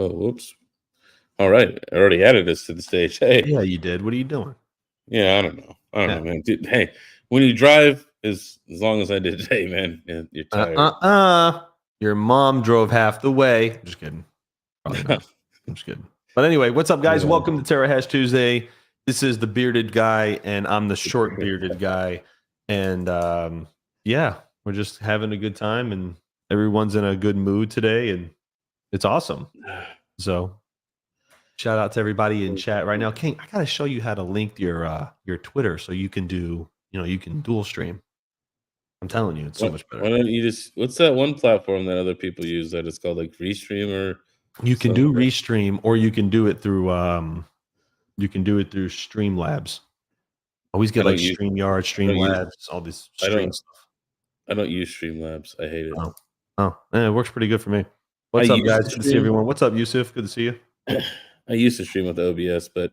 Oh, whoops. All right. I already added this to the stage. Hey, Yeah, you did. What are you doing? yeah, I don't know. I don't Yeah. know, man. Dude, hey, when you drive, as long as I did today, man, yeah, you're tired. Your mom drove half the way. Just kidding. Probably not. I'm just kidding. But anyway, what's up, guys? Yeah. Welcome to Terrahash Tuesday. This is the bearded guy, and I'm the short bearded guy. And yeah, we're just having a good time, and everyone's in a good mood today, and it's awesome. So shout out to everybody in chat right now. King, I gotta show you how to link your Twitter so you can you can dual stream. I'm telling you, it's so much Why better. don't you just what's that one platform that other people use that is called like Restream or You can do something? restream, or you can do it through Streamlabs. Always I get like don't use StreamYard, I don't use Streamlabs, all this I stream don't stuff. I don't use Streamlabs. I hate it. Oh, it works pretty good for me. I What's up, used guys? to Good to see stream. everyone. What's up, Yusuf? Good to see you. I used to stream with OBS, but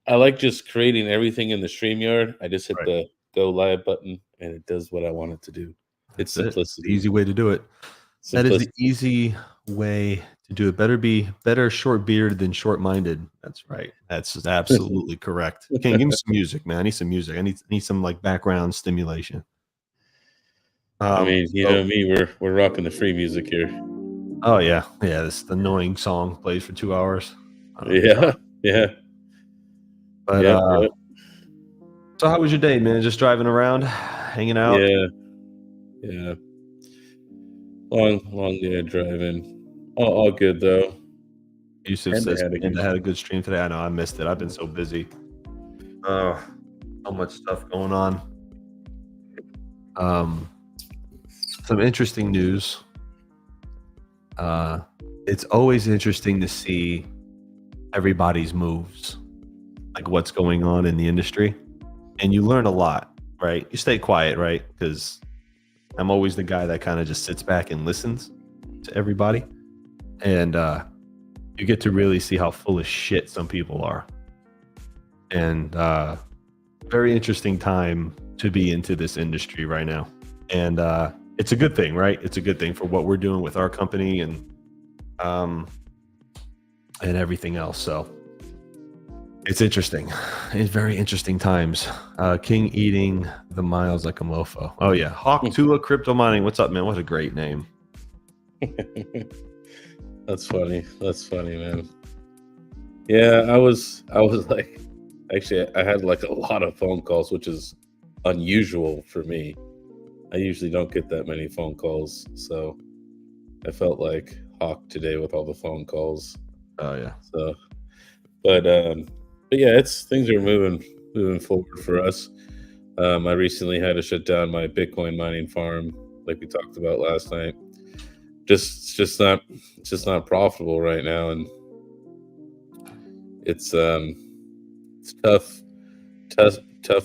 I like just creating everything in the StreamYard. I just hit Right. the go live button and it does what I want it to do. It's That's it. The simplicity. easy way to do it. That is the Simplicity. easy way to do it. Better short bearded than short minded. That's right. That's absolutely correct. King, give me some music, man. I need some music. I need some like background stimulation. I mean, you So know me, we're rocking the free music here. oh yeah. Yeah, this annoying song plays for 2 hours. Yeah, yeah, But yep. so how was your day, man? Just driving around, hanging out? Yeah, yeah. Long day of driving. All good though. Yusuf Panda says had a Panda good. had a good stream today. I know I missed it. I've been so busy. Oh, so much stuff going on. Some interesting news. It's always interesting to see everybody's moves, like what's going on in the industry, and you learn a lot, right? You stay quiet, right? Because I'm always the guy that kind of just sits back and listens to everybody, and you get to really see how full of shit some people are. And very interesting time to be into this industry right now. And it's a good thing, right? It's a good thing for what we're doing with our company and everything else. So it's interesting. It's very interesting times. King eating the miles like a mofo. Oh yeah, Hawk Tua Crypto Mining. What's up, man? What a great name. That's funny. That's funny, man. Yeah, I was like, actually, I had like a lot of phone calls, which is unusual for me. I usually don't get that many phone calls, so I felt like Hawk today with all the phone calls. Oh yeah. So, but yeah, things are moving forward for us. I recently had to shut down my Bitcoin mining farm, like we talked about last night. It's just not profitable right now, and it's tough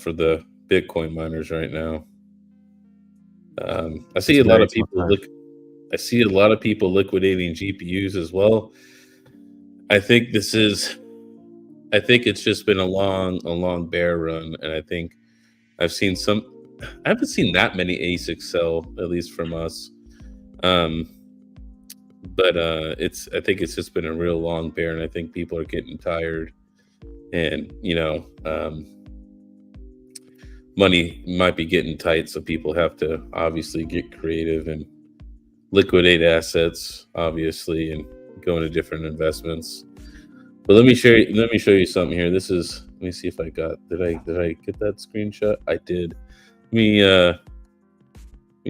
for the Bitcoin miners right now. I see a lot of people liquidating GPUs as well. I think it's just been a long bear run, and I think I haven't seen that many Asics sell, at least from us. But I think it's just been a real long bear, and I think people are getting tired, and money might be getting tight, so people have to obviously get creative and liquidate assets, obviously, and go into different investments. But let me show you something here. Let me see if I got did I get that screenshot? I did. Let me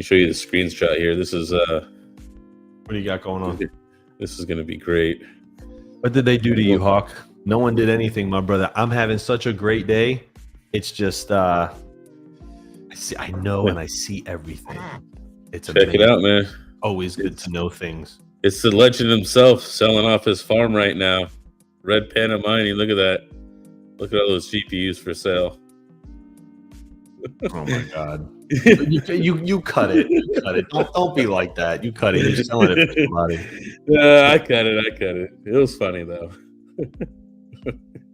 show you the screenshot here. This is What do you got going on? This is gonna be great. What did they do to you, Hawk? No one did anything, my brother. I'm having such a great day. It's just I know and I see everything. It's Check it out, man. Always good to know things. It's the legend himself selling off his farm right now. Red Panda Mining. Look at that. Look at all those GPUs for sale. Oh my god. You cut it. You cut it. Don't be like that. You cut it. You're selling it for somebody. I cut it. It was funny though.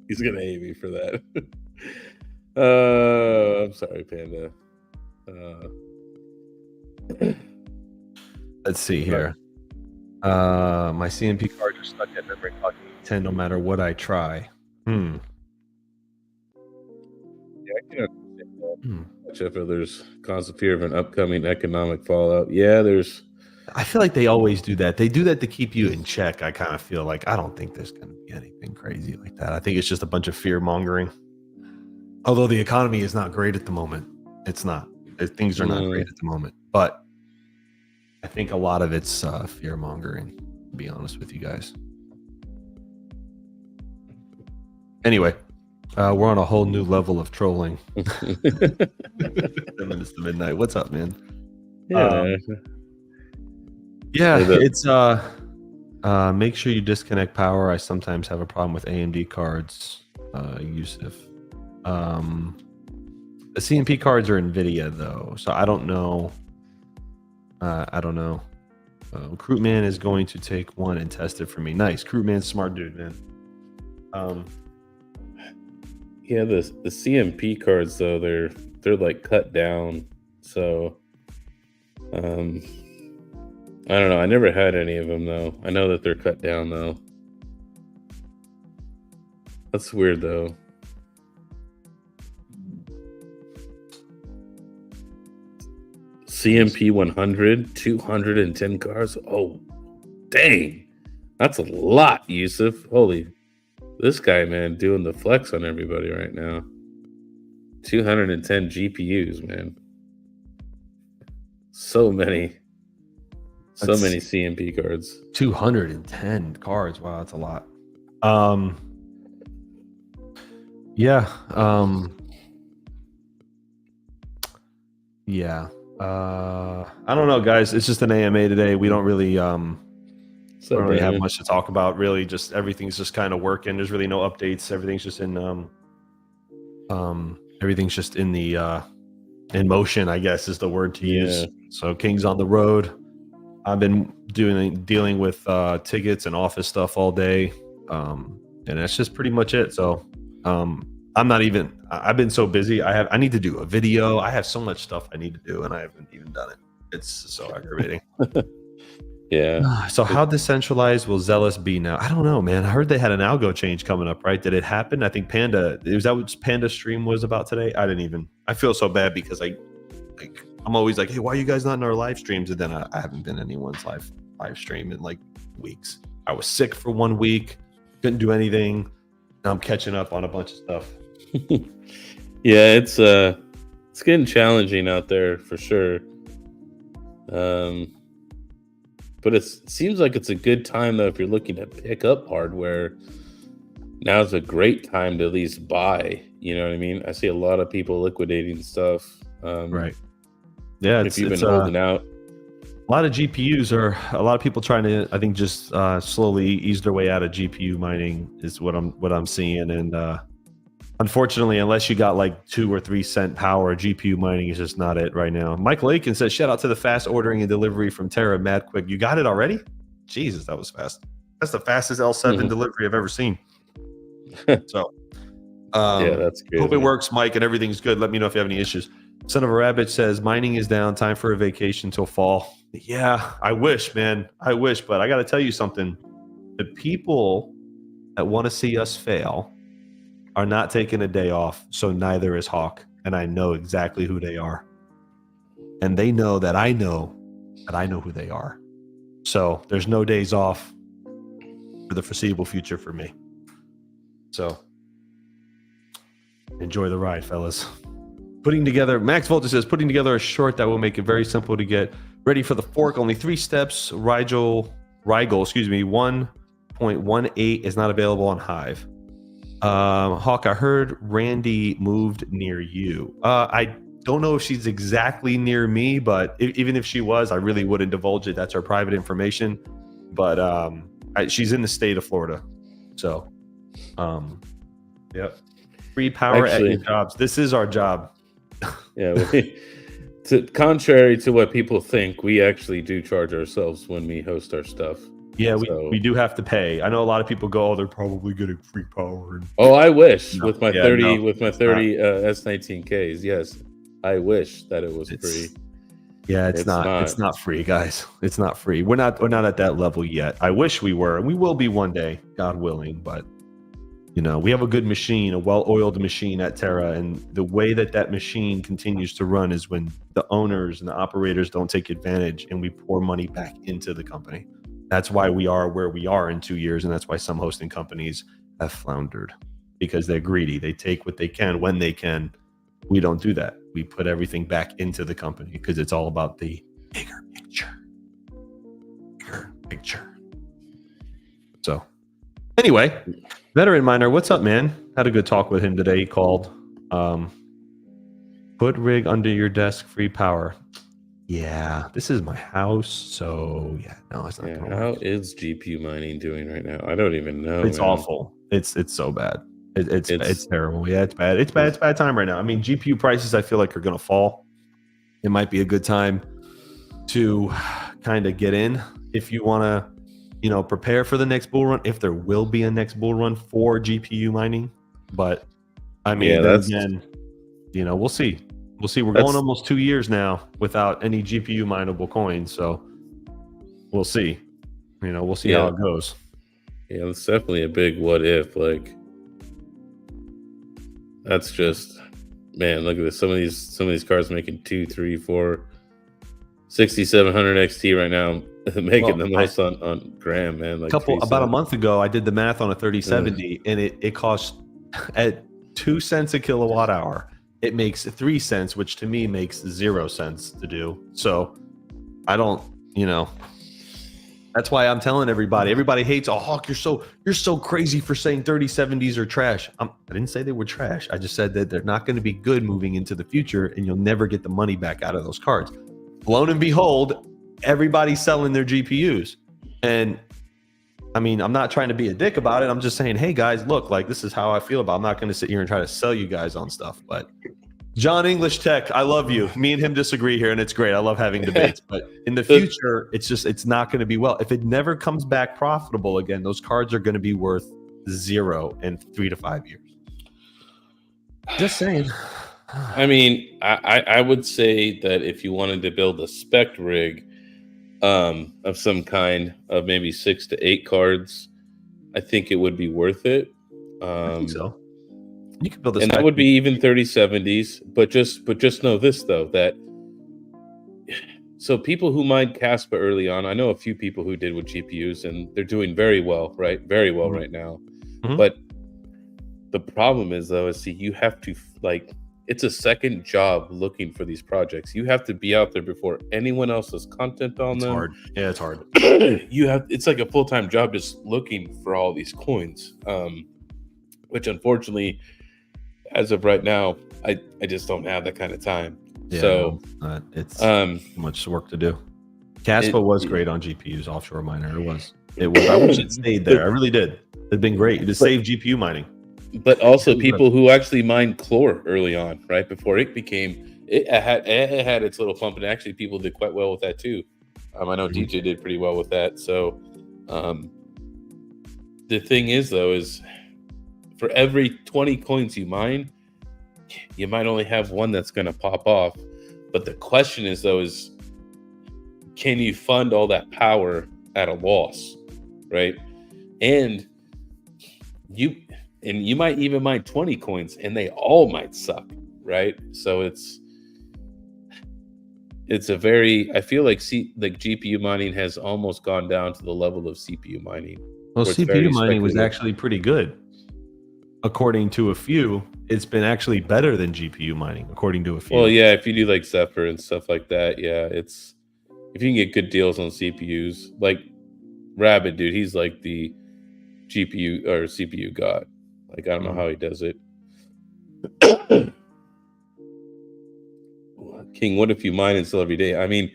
He's gonna hate me for that. I'm sorry, Panda. Let's see here. My CMP cards are stuck at memory clock 10 no matter what I try. Yeah, I can understand that. If there's constant fear of an upcoming economic fallout. Yeah, there's. I feel like they always do that. They do that to keep you in check. I kind of feel like I don't think there's going to be anything crazy like that. I think it's just a bunch of fear mongering. Although the economy is not great at the moment. It's not. Things are not great at the moment. But I think a lot of it's fear mongering, to be honest with you guys. Anyway, we're on a whole new level of trolling. 10 minutes to midnight. What's up, man? Yeah, it's make sure you disconnect power. I sometimes have a problem with AMD cards. Yusuf. The CMP cards are NVIDIA though, so I don't know. Recruitman is going to take one and test it for me. Nice, Recruitman's smart dude, man. Yeah, the CMP cards though, they're like cut down. So I don't know. I never had any of them though. I know that they're cut down though. That's weird though. CMP 100, 210 cars. Oh, dang. That's a lot, Yusuf. Holy. This guy, man, doing the flex on everybody right now. 210 GPUs, man. So many CMP cards. 210 cards. Wow, that's a lot. Yeah. Yeah. I don't know, guys. It's just an AMA today. We don't really don't really have much to talk about. Really, just everything's just kind of working. There's really no updates. Everything's just in the in motion, I guess is the word to use. So King's on the road. I've been dealing with tickets and office stuff all day, and that's just pretty much it. So I've been so busy. I need to do a video. I have so much stuff I need to do, and I haven't even done it. It's so aggravating. Yeah. So how decentralized will Zealous be now? I don't know, man. I heard they had an algo change coming up, right? Did it happen? I think Panda, was that what Panda stream was about today? I feel so bad because I'm always like, hey, why are you guys not in our live streams? And then I haven't been in anyone's live stream in like weeks. I was sick for 1 week, couldn't do anything. Now I'm catching up on a bunch of stuff. Yeah, it's getting challenging out there for sure. But it seems like it's a good time though if you're looking to pick up hardware. Now's a great time to at least buy. You know what I mean? I see a lot of people liquidating stuff. Right. Yeah. If you've been holding out. A lot of GPUs are a lot of people trying to, I think, just slowly ease their way out of GPU mining is what I'm seeing. And unfortunately, unless you got like 2 or 3 cent power, GPU mining is just not it right now. Michael Aiken says, shout out to the fast ordering and delivery from Terra mad quick. You got it already? Jesus, that was fast. That's the fastest L7 delivery I've ever seen. So yeah, that's good. Hope it works, Mike, and everything's good. Let me know if you have any issues. Son of a Rabbit says, mining is down. Time for a vacation till fall. Yeah, I wish, man. I wish, but I got to tell you something. The people that want to see us fail are not taking a day off, so neither is Hawk. And I know exactly who they are. And they know that I know who they are. So there's no days off for the foreseeable future for me. So enjoy the ride, fellas. Max Volta says, putting together a short that will make it very simple to get ready for the fork. Only 3 steps. Rigel, 1.18 is not available on Hive. Hawk, I heard Randy moved near you. I don't know if she's exactly near me, but even if she was, I really wouldn't divulge it. That's her private information. But she's in the state of Florida. So, yep. Free power at your jobs. This is our job. Yeah, contrary to what people think, we actually do charge ourselves when we host our stuff. Yeah, we do have to pay. I know a lot of people go, oh, they're probably getting free power. Oh, I wish with my 30 S19Ks. Yes, I wish that it was free. Yeah, it's not. It's not free, guys. It's not free. We're not at that level yet. I wish we were. We will be one day, God willing. But we have a good machine, a well-oiled machine at Terra, and the way that machine continues to run is when the owners and the operators don't take advantage, and we pour money back into the company. That's why we are where we are in 2 years, and that's why some hosting companies have floundered, because they're greedy. They take what they can when they can. We don't do that. We put everything back into the company because it's all about the bigger picture. Bigger picture. So, anyway, veteran miner, what's up, man? Had a good talk with him today. He called. Put rig under your desk, free power. Yeah, this is my house, so yeah, no, it's not. Yeah, how is GPU mining doing right now? I don't even know. It's awful. It's so bad. It's terrible. Yeah, it's bad. It's bad. It's a bad time right now. I mean, GPU prices, I feel like, are going to fall. It might be a good time to kind of get in if you want to, prepare for the next bull run, if there will be a next bull run for GPU mining. But I mean, again, we'll see. We'll see. We're going almost 2 years now without any GPU mineable coins, so we'll see. We'll see how it goes. Yeah, it's definitely a big what if. Like, that's just, man, look at this. Some of these cards making 2, 3, 4, 6700 XT right now, making the most on Gram, man. Like about a month ago, I did the math on a 3070, and it cost at 2 cents a kilowatt hour. It makes 3 cents, which to me makes 0 cents to do. So I don't, that's why I'm telling everybody. Everybody hates, oh, Hawk, you're so crazy for saying 3070s are trash. I didn't say they were trash. I just said that they're not going to be good moving into the future, and you'll never get the money back out of those cards. Lo and behold, everybody's selling their GPUs. And I mean, I'm not trying to be a dick about it. I'm just saying, hey guys, look, like, this is how I feel about it. I'm not going to sit here and try to sell you guys on stuff. But John English Tech, I love you. Me and him disagree here, and it's great. I love having debates. But in the future, it's not going to be well. If it never comes back profitable again, those cards are going to be worth 0 in 3 to 5 years. Just saying. I mean, I would say that if you wanted to build a spec rig of some kind, of maybe 6 to 8 cards, I think it would be worth it. I think so. You can build a and that would be even 3070s. But just know this though, that so people who mined Caspa early on, I know a few people who did with GPUs, and they're doing very well, right? Very well right now. Mm-hmm. But the problem is though, you have to, like, it's a second job looking for these projects. You have to be out there before anyone else has content on them. It's hard. Yeah, it's hard. It's like a full-time job just looking for all these coins, which unfortunately, as of right now, I just don't have that kind of time. Yeah, so it's too much work to do. Caspa was great on GPUs, offshore miner. It was. I wish it stayed there. I really did. It'd been great to save GPU mining. But also people who actually mined Chlor early on, right? Before it had its little pump, and actually people did quite well with that too. I know DJ did pretty well with that. So the thing is though, is for every 20 coins you mine, you might only have one that's going to pop off. But the question is though, is can you fund all that power at a loss, right? And you might even mine 20 coins and they all might suck, right? So it's a very, I feel like GPU mining has almost gone down to the level of CPU mining. Well, CPU mining was actually pretty good. According to a few, it's been actually better than GPU mining, according to a few. Well, yeah, if you do like Zephyr and stuff like that, yeah, if you can get good deals on CPUs, like Rabbit, dude, he's like the GPU or CPU god. Like, I don't know how he does it. King, what if you mine and sell every day? I mean,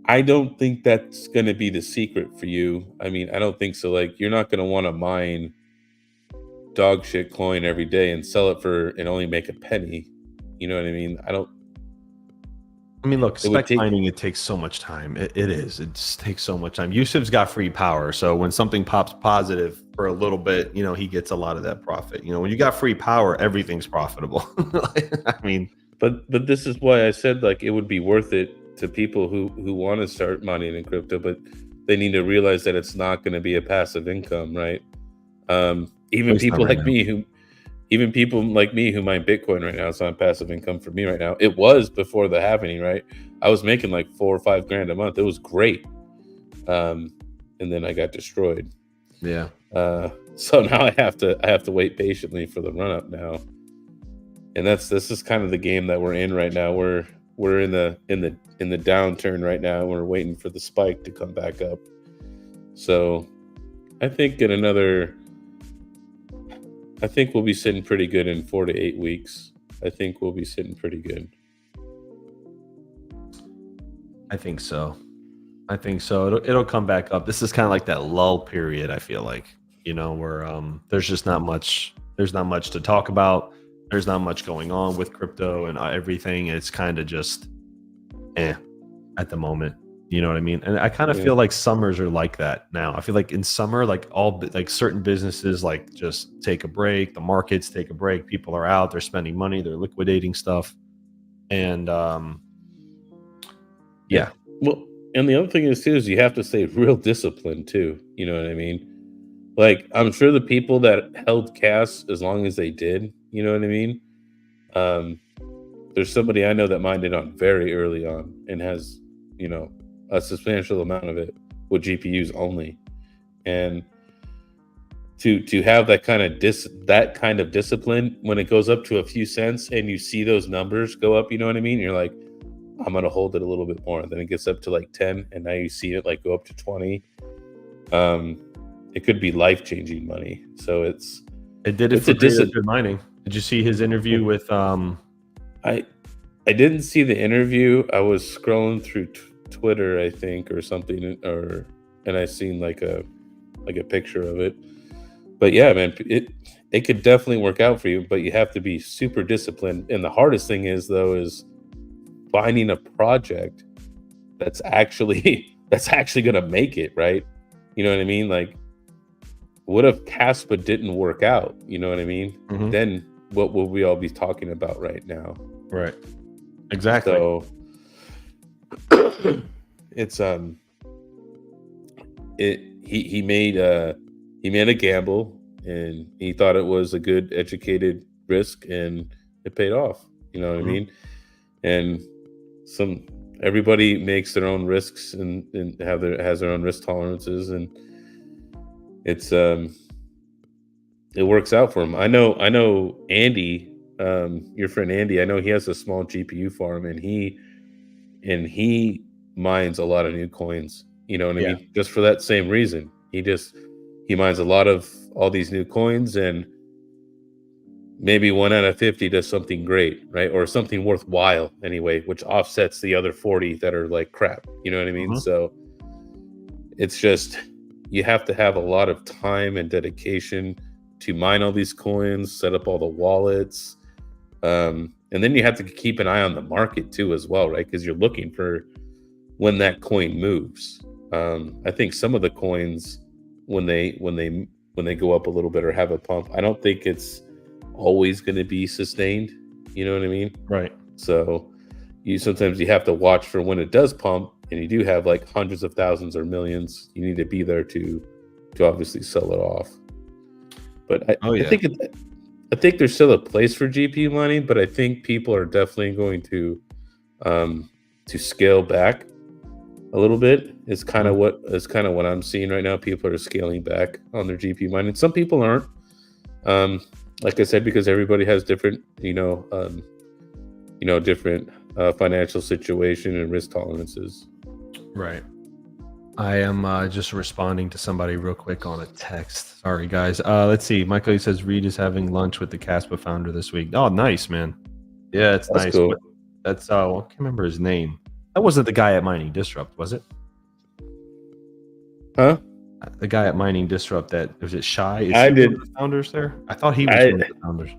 I don't think that's going to be the secret for you. I mean, I don't think so. Like, you're not going to want to mine dog shit coin every day and sell it and only make a penny. You know what I mean? Look, spec mining, it takes so much time. It just takes so much time. Yusuf's got free power, so when something pops positive for a little bit, he gets a lot of that profit. When you got free power, everything's profitable. I mean, but this is why I said, like, it would be worth it to people who want to start mining in crypto, but they need to realize that it's not going to be a passive income, right? Even people like me who mine Bitcoin right now, it's not passive income for me right now. It was before the happening, right? I was making like $4 or $5 grand a month. It was great. And then I got destroyed. Yeah. So now I have to wait patiently for the run up now. And this is kind of the game that we're in right now. We're in the downturn right now. We're waiting for the spike to come back up. So I think we'll be sitting pretty good in 4 to 8 weeks. I think we'll be sitting pretty good. I think so. It'll come back up. This is kind of like that lull period, I feel like, where there's just not much to talk about. There's not much going on with crypto and everything. It's kind of just at the moment. You know what I mean? And I kind of feel like summers are like that now. I feel like in summer, like certain businesses like just take a break. The markets take a break. People are out. They're spending money. They're liquidating stuff. And yeah. Well, and the other thing is you have to stay real disciplined too. You know what I mean? Like, I'm sure the people that held cash as long as they did, you know what I mean? There's somebody I know that mined it on very early on and has, a substantial amount of it with GPUs only. And to have that kind of discipline when it goes up to a few cents and you see those numbers go up, you know what I mean? You're like, I'm gonna hold it a little bit more. Then it gets up to like 10, and now you see it like go up to 20. It could be life-changing money. So it did it for good mining. Did you see his interview with I didn't see the interview. I was scrolling through Twitter, I think, or something, and I seen like a picture of it. But yeah, man, it could definitely work out for you, but you have to be super disciplined. And the hardest thing is finding a project that's actually going to make it, right? You know what I mean? Like, what if Caspa didn't work out? You know what I mean? Mm-hmm. Then what will we all be talking about right now? Right. Exactly. So it's he made a gamble, and he thought it was a good educated risk, and it paid off. You know what I mean? And everybody makes their own risks and has their own risk tolerances, and it's it works out for him. I know Andy, your friend Andy. I know he has a small GPU farm, and he mines a lot of new coins. You know what I mean? Just for that same reason, he mines a lot of all these new coins, and maybe 1 out of 50 does something great, right? Or something worthwhile anyway, which offsets the other 40 that are like crap. You know what I mean? Mm-hmm. So it's just, you have to have a lot of time and dedication to mine all these coins, set up all the wallets. And then you have to keep an eye on the market too as well, right? Because you're looking for when that coin moves. I think some of the coins, when they go up a little bit or have a pump, I don't think it's always going to be sustained. You know what I mean? Right. So sometimes you have to watch for when it does pump, and you do have like hundreds of thousands or millions. You need to be there to obviously sell it off. But I think there's still a place for GPU mining, but I think people are definitely going to scale back a little bit. It's kind of what I'm seeing right now. People are scaling back on their GPU mining. Some people aren't. Like I said, because everybody has different, different financial situation and risk tolerances. Right. I am just responding to somebody real quick on a text. Sorry, guys. Let's see. Michael, he says Reed is having lunch with the Caspa founder this week. Oh, nice, man. Yeah, it's nice. Cool. That's I can't remember his name. That wasn't the guy at Mining Disrupt, was it? Huh? The guy at Mining Disrupt, that was it Shy? Is I did. One of the founders there? I thought he was one of the founders.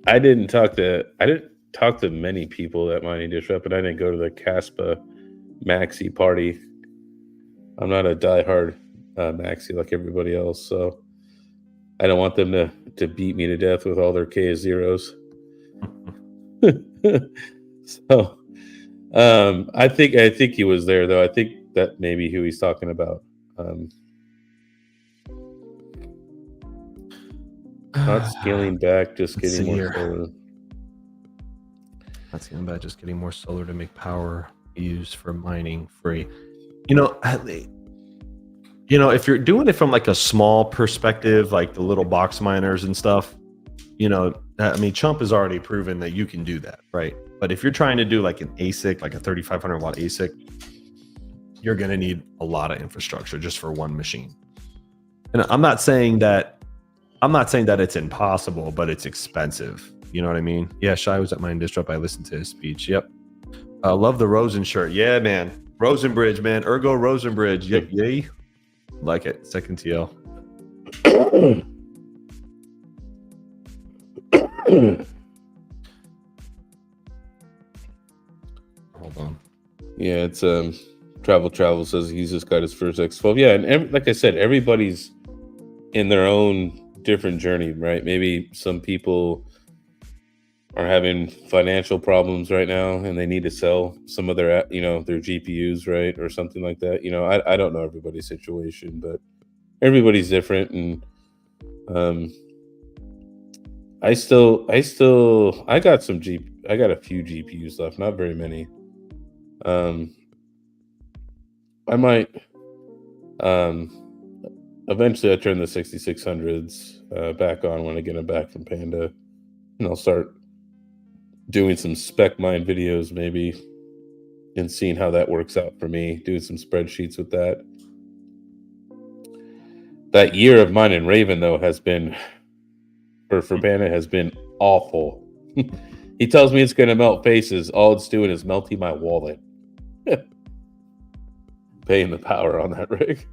I didn't talk to many people at Mining Disrupt, and I didn't go to the Caspa Maxi party. I'm not a diehard Maxi like everybody else, so I don't want them to beat me to death with all their K zeros. So I think he was there though. I think that maybe who he's talking about. Not scaling back, just Let's getting see more here. solar. Not scaling back, just getting more solar to make power used for mining free. You know, if you're doing it from like a small perspective, like the little box miners and stuff, I mean, Chump has already proven that you can do that, right? But if you're trying to do like an ASIC, like a 3,500 watt ASIC, you're going to need a lot of infrastructure just for one machine. And I'm not saying that it's impossible, but it's expensive. You know what I mean? Yeah, Shai was at my Disrupt. I listened to his speech. Yep. Love the Rosen shirt. Yeah, man. Rosenbridge, man. Ergo Rosenbridge. Yay. Like it. Second TL. Hold on. Yeah, it's Travel says he's just got his first X12. Yeah, and like I said, everybody's in their own different journey, right? Maybe some people are having financial problems right now and they need to sell some of their their GPUs, right, or something like that. I don't know everybody's situation, but everybody's different. And I got a few GPUs left, not very many. I might eventually I turn the 6600s back on when I get them back from Panda, and I'll start doing some spec mine videos maybe and seeing how that works out for me, doing some spreadsheets with that. That year of mine and Raven though has been for Panda has been awful. He tells me it's going to melt faces. All it's doing is melting my wallet. Paying the power on that rig.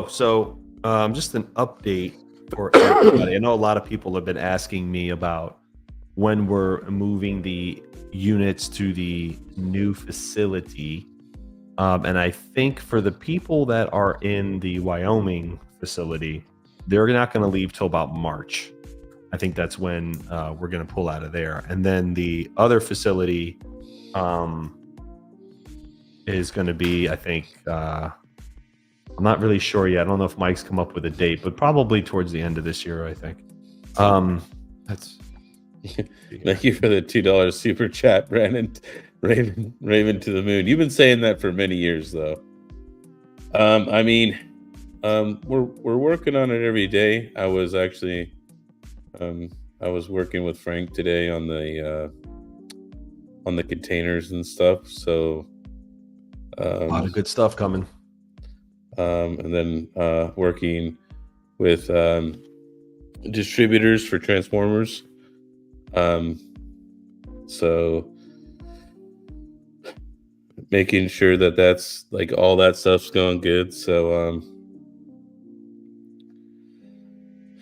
So just an update for everybody. I know a lot of people have been asking me about when we're moving the units to the new facility. And I think for the people that are in the Wyoming facility, they're not going to leave till about March. I think that's when we're going to pull out of there. And then the other facility is going to be, I think, I'm not really sure yet. I don't know if Mike's come up with a date, but probably towards the end of this year, I think. That's Thank you for the $2 super chat, Brandon. Raven to the moon. You've been saying that for many years, though. We're working on it every day. I was actually, I was working with Frank today on the containers and stuff. So a lot of good stuff coming. And then working with distributors for transformers. So making sure that that's like all that stuff's going good. So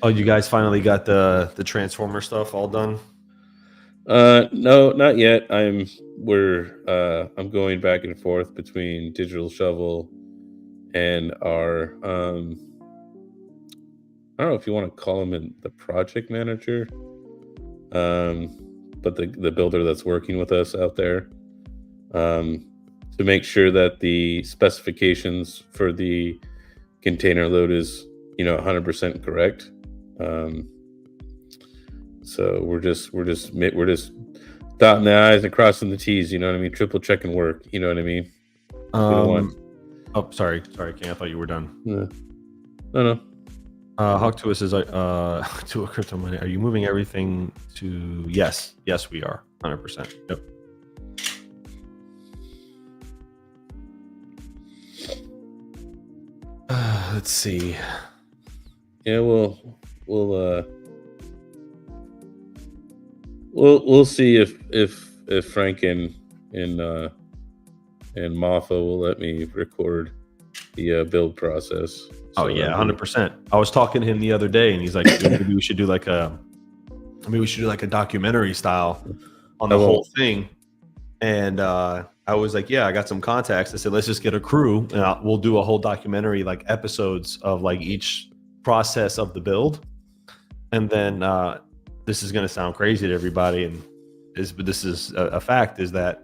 oh, you guys finally got the transformer stuff all done? No, not yet. I'm going back and forth between Digital Shovel and our I don't know if you want to call him the project manager, but the builder that's working with us out there, to make sure that the specifications for the container load is 100% correct. So we're just dotting the I's and crossing the T's. You know what I mean? Triple checking work. You know what I mean? Oh, sorry, King. I thought you were done. Yeah. No. Hawk to us says, to a crypto money. Are you moving everything to? Yes, we are. 100%. Yep. Let's see. Yeah, we'll see if Frank and Maffa will let me record the build process. Oh yeah, 100%. I was talking to him the other day, and he's like, maybe we should do like a documentary style on the whole thing. And I was like, yeah, I got some contacts. I said, let's just get a crew, and we'll do a whole documentary, like episodes of like each process of the build. And then this is going to sound crazy to everybody, but this is a fact, is that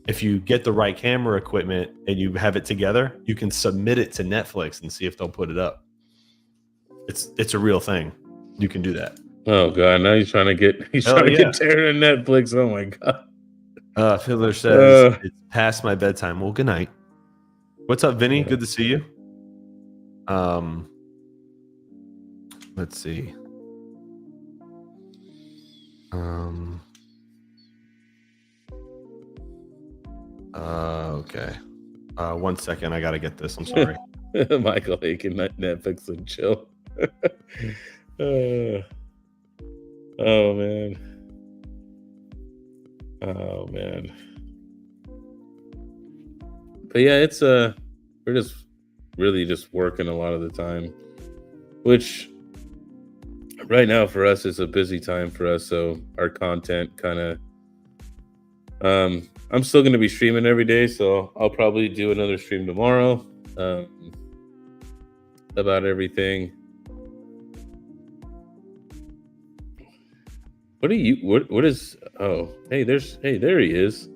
if you get the right camera equipment and you have it together, you can submit it to Netflix and see if they'll put it up. It's a real thing. You can do that. Oh God! Now he's trying to get get Terra to Netflix. Oh my God! Fiddler says it's past my bedtime. Well, good night. What's up, Vinny? Good to see you. Let's see. Okay. 1 second. I gotta get this. I'm sorry. Michael Aiken, Netflix and chill. Oh man. But yeah, it's we're just really just working a lot of the time, which right now for us is a busy time for us. So our content kind of, I'm still going to be streaming every day. So I'll probably do another stream tomorrow about everything. What is, oh, there he is. There he is.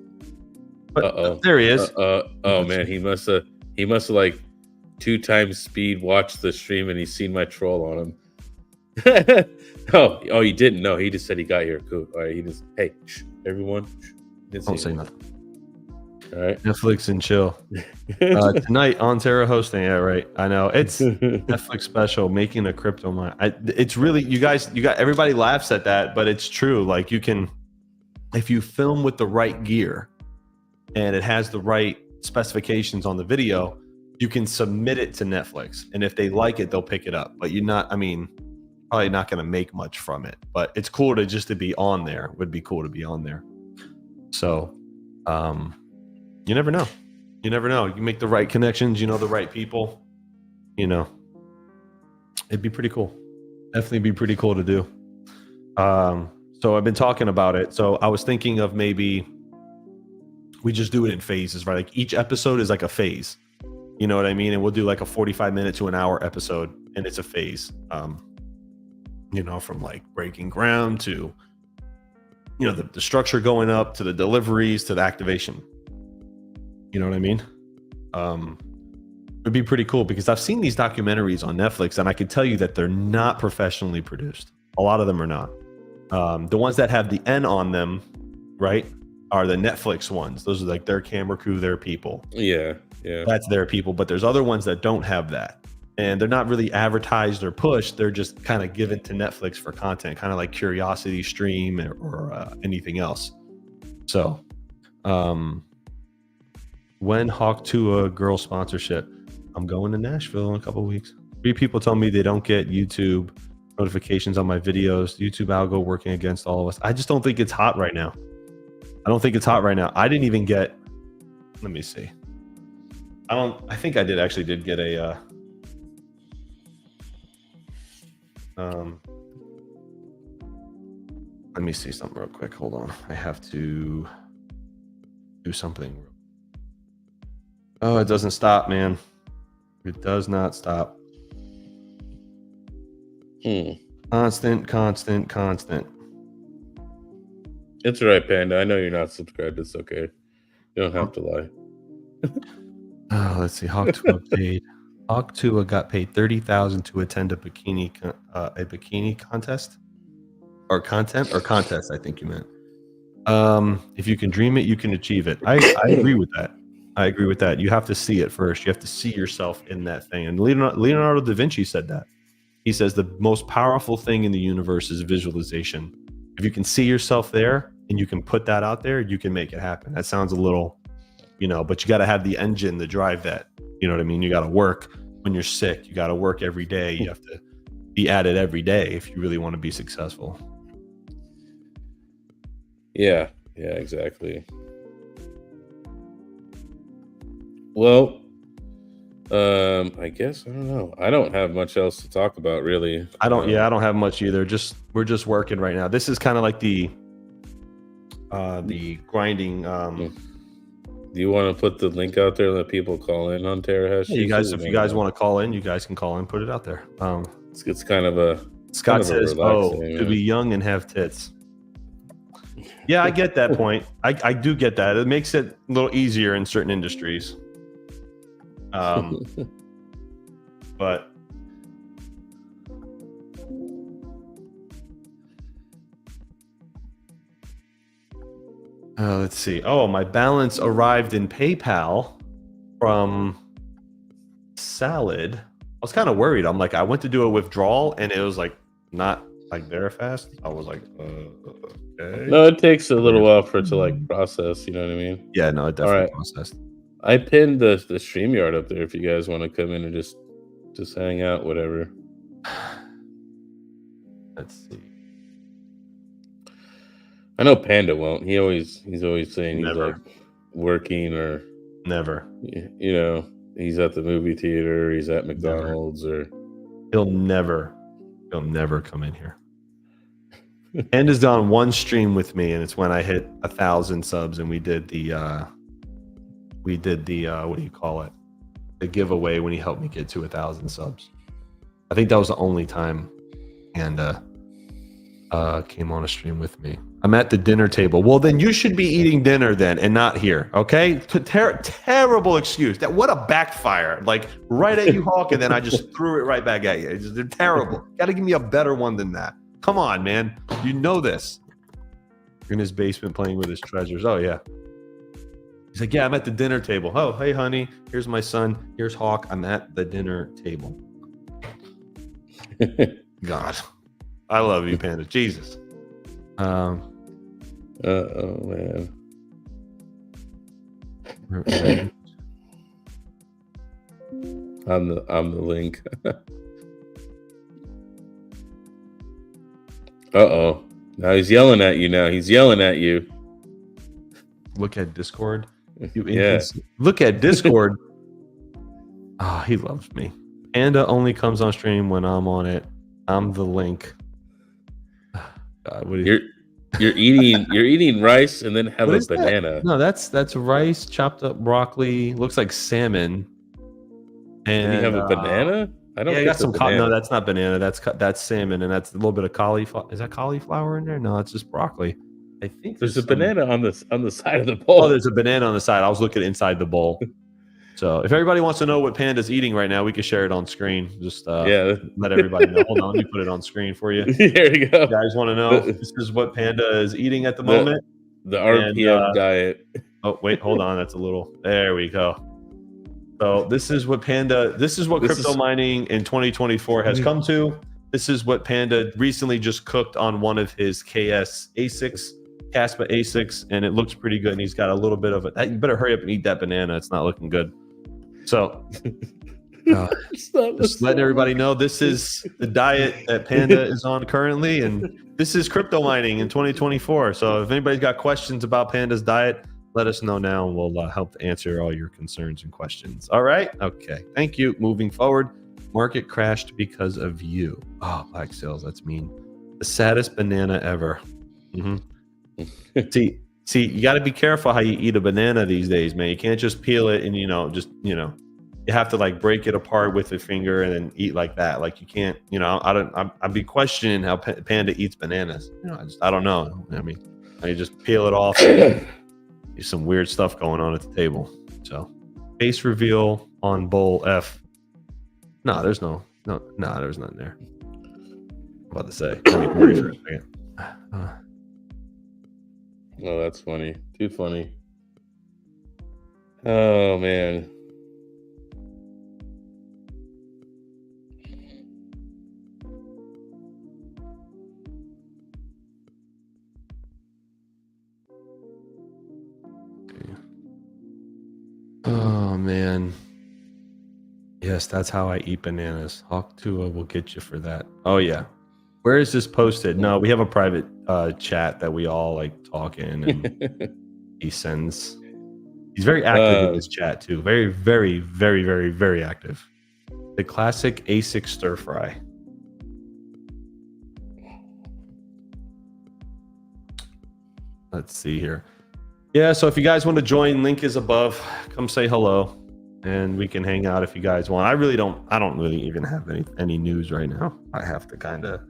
Oh man, he must have like 2 times speed watched the stream and he's seen my troll on him. oh, he didn't know. He just said he got here. Cool. All right, he just, hey, everyone. Don't say nothing. All right. Netflix and chill. Tonight on Terra hosting. Yeah, right. I know. It's Netflix special, making a crypto mine. It's really, you got everybody laughs at that, but it's true. Like, you can, if you film with the right gear and it has the right specifications on the video, you can submit it to Netflix. And if they like it, they'll pick it up. But probably not going to make much from it. But it's cool to be on there. It would be cool to be on there. So, you never know. You make the right connections, the right people, it'd be pretty cool. Definitely be pretty cool to do. So I've been talking about it. So I was thinking of maybe we just do it in phases, right? Like each episode is like a phase, you know what I mean? And we'll do like a 45-minute to an hour episode, and it's a phase, from like breaking ground to, the structure going up, to the deliveries, to the activation. You know what I mean? It'd be pretty cool because I've seen these documentaries on Netflix, and I can tell you that they're not professionally produced. A lot of them are not. The ones that have the N on them, right, are the Netflix ones. Those are like their camera crew, their people. Yeah. That's their people. But there's other ones that don't have that. And they're not really advertised or pushed. They're just kind of given to Netflix for content, kind of like Curiosity Stream or anything else. So, when Hawk to a girl sponsorship? I'm going to Nashville in a couple of weeks. 3 people tell me they don't get YouTube notifications on my videos. YouTube algo working against all of us. I just don't think it's hot right now. I didn't even get, let me see. I think I did get a, let me see something real quick. Hold on. I have to do something. Oh, it doesn't stop, man. It does not stop. Constant. It's all right, Panda. I know you're not subscribed. It's okay. You don't have to lie. Let's see. Hawk Tua got paid $30,000 to attend a bikini contest or contest. I think you meant. If you can dream it, you can achieve it. I agree with that. You have to see it first. You have to see yourself in that thing. And Leonardo da Vinci said that. He says the most powerful thing in the universe is visualization. If you can see yourself there and you can put that out there, you can make it happen. That sounds a little, but you got to have the engine to drive that. You know what I mean? You got to work when you're sick. You got to work every day. You have to be at it every day if you really want to be successful. Yeah, exactly. Well, I guess I don't know. I don't have much else to talk about, really. I don't have much either. We're just working right now. This is kind of like the grinding. Do you want to put the link out there and let people call in on Terrahash? Yeah, if you guys want to call in, you guys can call in. Put it out there. It's kind of a Scott Kind of a says, "Oh, relaxing, to be young and have tits." Yeah, I get that point. I do get that. It makes it a little easier in certain industries. But let's see. Oh, my balance arrived in PayPal from Salad. I was kind of worried. I'm like, I went to do a withdrawal and it was like not like very fast. I was like, okay. No, it takes a little while for it to like process. You know what I mean? Yeah, no, it definitely processed. I pinned the StreamYard up there if you guys want to come in and just hang out, whatever. Let's see. I know Panda won't. He's always saying Never. He's like working or never. You know, he's at the movie theater, he's at McDonald's, or he'll never come in here. Panda's done one stream with me, and it's when I hit 1,000 subs, and we did the what do you call it? The giveaway when he helped me get to 1,000 subs. I think that was the only time Panda came on a stream with me. I'm at the dinner table. Well, then you should be eating dinner then and not here, okay? Terrible excuse. What a backfire. Like right at you, Hawk, and then I just threw it right back at you. They're terrible. Got to give me a better one than that. Come on, man. You know this. In his basement playing with his treasures. Oh, yeah. He's like, yeah, I'm at the dinner table. Oh, hey, honey. Here's my son. Here's Hawk. I'm at the dinner table. God. I love you, Panda. Jesus. Oh man. I'm the link. Uh-oh. Now he's yelling at you now. He's yelling at you. Look at Discord. Yeah. Look at Discord. Oh, he loves me. Panda only comes on stream when I'm on it. I'm the link. God, what you're eating rice and then have a banana. That? No, that's rice, chopped up broccoli. Looks like salmon. And you have a banana? I don't. Yeah, I got some. No, that's not banana. That's salmon, and that's a little bit of cauliflower. Is that cauliflower in there? No, it's just broccoli. I think there's a banana on the side of the bowl. Oh, there's a banana on the side. I was looking inside the bowl. So if everybody wants to know what Panda's eating right now, we can share it on screen. Just let everybody know. Hold on, let me put it on screen for you. There you go. You guys want to know? This is what Panda is eating at the moment. The RPM diet. Oh, wait, hold on. That's a little. There we go. So this is what crypto mining in 2024 has come to. This is what Panda recently just cooked on one of his Asics, Caspa Asics, and it looks pretty good. And he's got a little bit of it. You better hurry up and eat that banana. It's not looking good. So just letting everybody know this is the diet that Panda is on currently, and this is crypto mining in 2024. So if anybody's got questions about Panda's diet, let us know now, and we'll help answer all your concerns and questions. All right? Okay. Thank you. Moving forward, market crashed because of you. Oh, Black Sales, that's mean. The saddest banana ever. Mm-hmm. See, you got to be careful how you eat a banana these days, man. You can't just peel it and, you have to like break it apart with a finger and then eat like that. Like you can't, I'd be questioning how Panda eats bananas. I don't know. I mean, you just peel it off. There's some weird stuff going on at the table. So face reveal on bowl F. No, there's no, there's nothing there. I'm about to say, let me worry for a second. Oh, that's funny. Too funny. Oh, man. Oh, man. Yes, that's how I eat bananas. Hawk Tua will get you for that. Oh, yeah. Where is this posted? No, we have a private chat that we all like talk in, and he sends. He's very active in this chat too. Very, very, very, very, very active. The classic Asic stir fry. Let's see here. Yeah, so if you guys want to join, link is above. Come say hello, and we can hang out if you guys want. I don't really even have any news right now. I have to kind of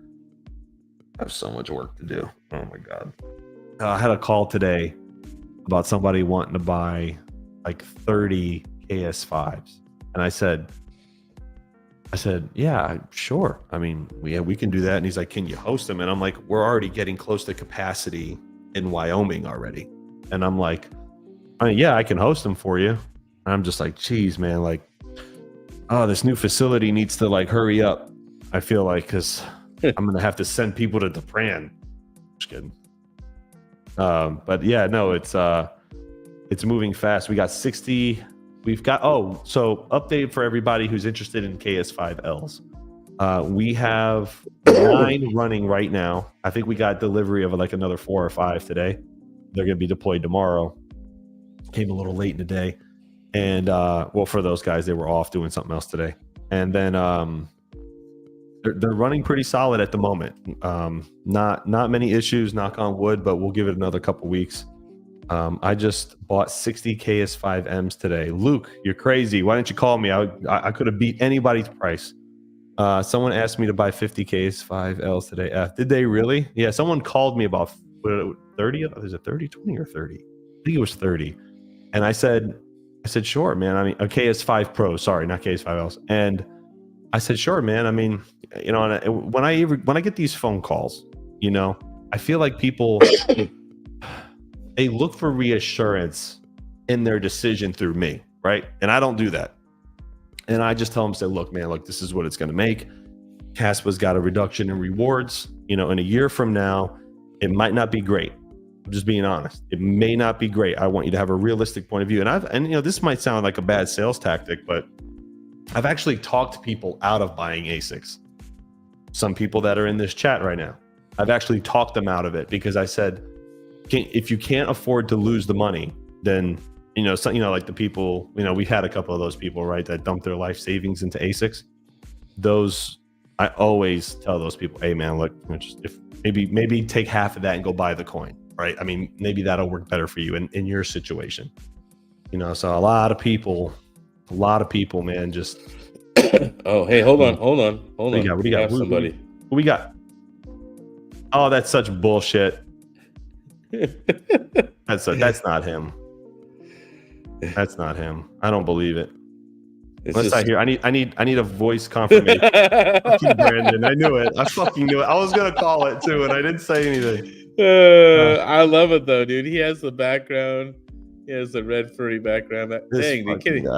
I have so much work to do. Oh my God. I had a call today about somebody wanting to buy like 30 KS5s. And I said, yeah, sure. I mean, we can do that. And he's like, can you host them? And I'm like, we're already getting close to capacity in Wyoming already. And I'm like, I mean, yeah, I can host them for you. And I'm just like, geez, man, like, oh, this new facility needs to like hurry up. I feel like, because I'm going to have to send people to Depran. Just kidding. But yeah, no, it's moving fast. We got 60. We've got, so update for everybody who's interested in KS5Ls. We have 9 running right now. I think we got delivery of like another 4 or 5 today. They're going to be deployed tomorrow. Came a little late in the day. And well, for those guys, they were off doing something else today. And then they're running pretty solid at the moment. Not many issues, knock on wood, but we'll give it another couple weeks. I just bought 60 KS5Ms today. Luke, you're crazy. Why didn't you call me? I could have beat anybody's price. Someone asked me to buy 50 KS5Ls today. Did they really? Yeah, someone called me about 30. Is it 30, 20, or 30? I think it was 30. And I said, sure, man. I mean, a KS5 Pro. Sorry, not KS5Ls. And I said, sure, man. I mean, you know, when I get these phone calls, you know, I feel like people they look for reassurance in their decision through me, right? And I don't do that. And I just tell them, say, look, man, look, this is what it's going to make. Caspa's got a reduction in rewards. You know, in a year from now, it might not be great. I'm just being honest. It may not be great. I want you to have a realistic point of view. And you know, this might sound like a bad sales tactic, but I've actually talked people out of buying Asics. Some people that are in this chat right now, I've actually talked them out of it because I said, if you can't afford to lose the money, then, you know, like the people, you know, we've had a couple of those people, right, that dump their life savings into Asics. Those, I always tell those people, hey man, look, if maybe take half of that and go buy the coin, right? I mean, maybe that'll work better for you in your situation. You know, so a lot of people, man, just. Oh, hey, hold on. What do you got? Somebody. Who we got? Oh, that's such bullshit. That's not him. That's not him. I don't believe it. Unless I hear, I need a voice confirmation. Fucking Brandon, I knew it. I fucking knew it. I was gonna call it too, and I didn't say anything. I love it though, dude. He has the background. He has the red furry background. Dang, you kidding?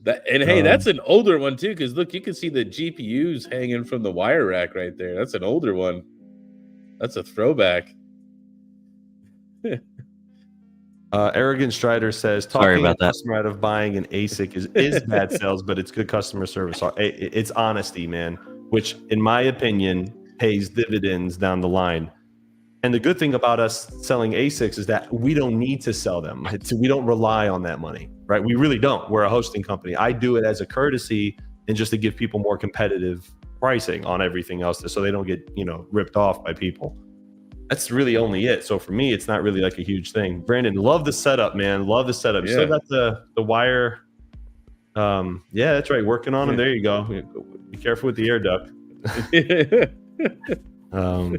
Hey, that's an older one too. Because look, you can see the GPUs hanging from the wire rack right there. That's an older one. That's a throwback. Arrogant Strider says, sorry about that. Customer out of buying an ASIC is bad sales, but it's good customer service. It's honesty, man, which in my opinion pays dividends down the line. And the good thing about us selling ASICs is that we don't need to sell them. We don't rely on that money, right? We really don't. We're a hosting company. I do it as a courtesy and just to give people more competitive pricing on everything else so they don't get, you know, ripped off by people. That's really only it. So for me, it's not really like a huge thing. Brandon, love the setup, man. Love the setup. You still got the wire. Yeah, that's right. Working on them. There you go. Be careful with the air duct. All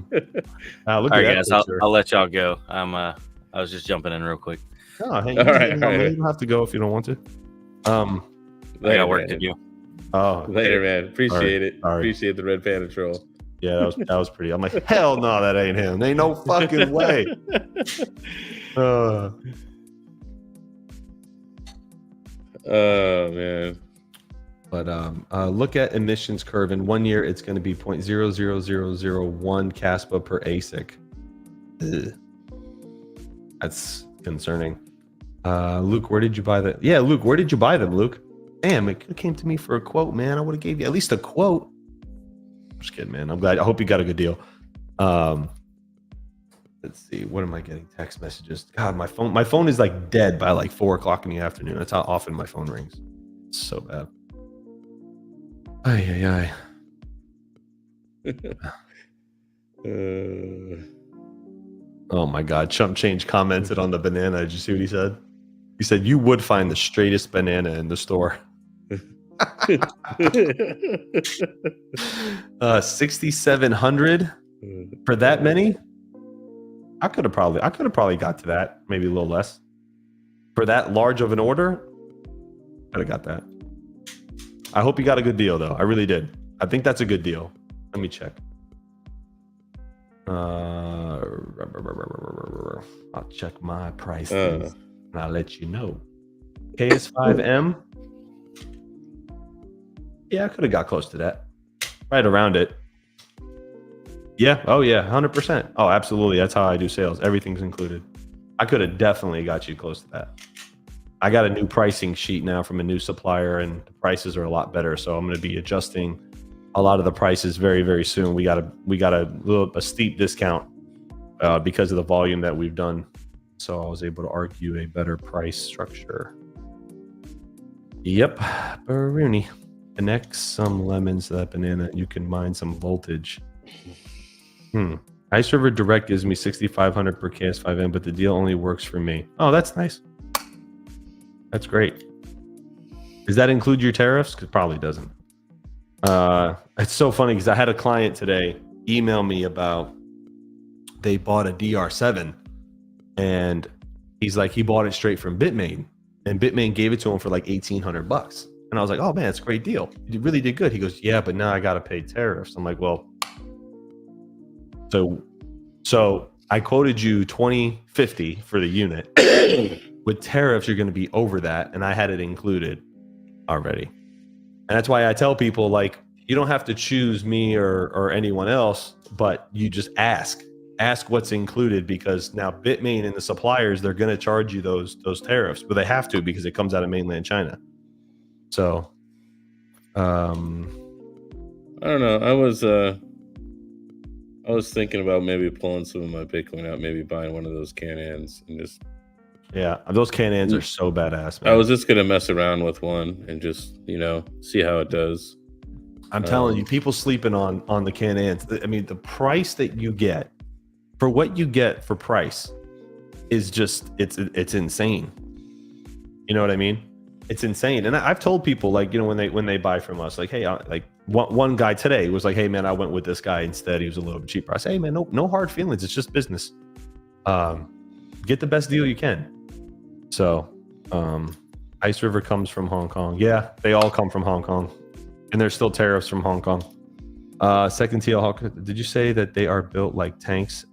right, guys. I'll let y'all go. I was just jumping in real quick. Oh, hey, all right. You don't have to go if you don't want to. I got work to do. Oh, later, man. Appreciate it. All right. Appreciate the red panda troll. Yeah, that was pretty. I'm like, hell no, that ain't him. Ain't no fucking way. Oh man. But look at emissions curve. In 1 year, it's going to be 0.00001 Caspa per ASIC. Ugh. That's concerning. Luke, where did you buy that? Yeah, Luke, where did you buy them, Luke? Damn, it came to me for a quote, man. I would have gave you at least a quote. I'm just kidding, man. I'm glad. I hope you got a good deal. Let's see. What am I getting? Text messages. God, my phone is like dead by like 4 o'clock in the afternoon. That's how often my phone rings. It's so bad. Ay. Oh my God. Chump Change commented on the banana. Did you see what he said? He said, you would find the straightest banana in the store. $6,700 for that many. I could have probably got to that, maybe a little less. For that large of an order, I'd have got that. I hope you got a good deal though. I really did. I think that's a good deal. Let me check. I'll check my prices and I'll let you know. KS5M. Yeah, I could have got close to that. Right around it. Yeah. Oh, yeah. 100%. Oh, absolutely. That's how I do sales. Everything's included. I could have definitely got you close to that. I got a new pricing sheet now from a new supplier, and the prices are a lot better. So I'm going to be adjusting a lot of the prices very, very soon. We got a steep discount because of the volume that we've done. So I was able to argue a better price structure. Yep. Baruni. Connect some lemons to that banana. You can mine some voltage. Ice River Direct gives me 6,500 per KS5M, but the deal only works for me. Oh, that's nice. That's great. Does that include your tariffs? Because probably doesn't. It's so funny because I had a client today email me about they bought a DR7 and he's like, he bought it straight from Bitmain and Bitmain gave it to him for like $1,800. And I was like, oh man, it's a great deal. You really did good. He goes, yeah, but now I got to pay tariffs. I'm like, well, so I quoted you $2,050 for the unit. With tariffs, you're going to be over that. And I had it included already. And that's why I tell people, like, you don't have to choose me or anyone else, but you just ask what's included, because now Bitmain and the suppliers, they're going to charge you those tariffs, but they have to because it comes out of mainland China. So, I don't know. I was thinking about maybe pulling some of my Bitcoin out, maybe buying one of those Can-Ans and just. Yeah, those Can-Ans are so badass, man. I was just gonna mess around with one and just, see how it does. I'm telling you, people sleeping on the Can-Ans. I mean, the price that you get for what you get for price is just it's insane. You know what I mean? It's insane. And I've told people, like, when they buy from us, like, hey, like one guy today was like, hey man, I went with this guy instead. He was a little bit cheaper. I say, hey man, no hard feelings. It's just business. Get the best deal you can. So, Ice River comes from Hong Kong. Yeah, they all come from Hong Kong, and there's still tariffs from Hong Kong. Second TL Hawk, did you say that they are built like tanks?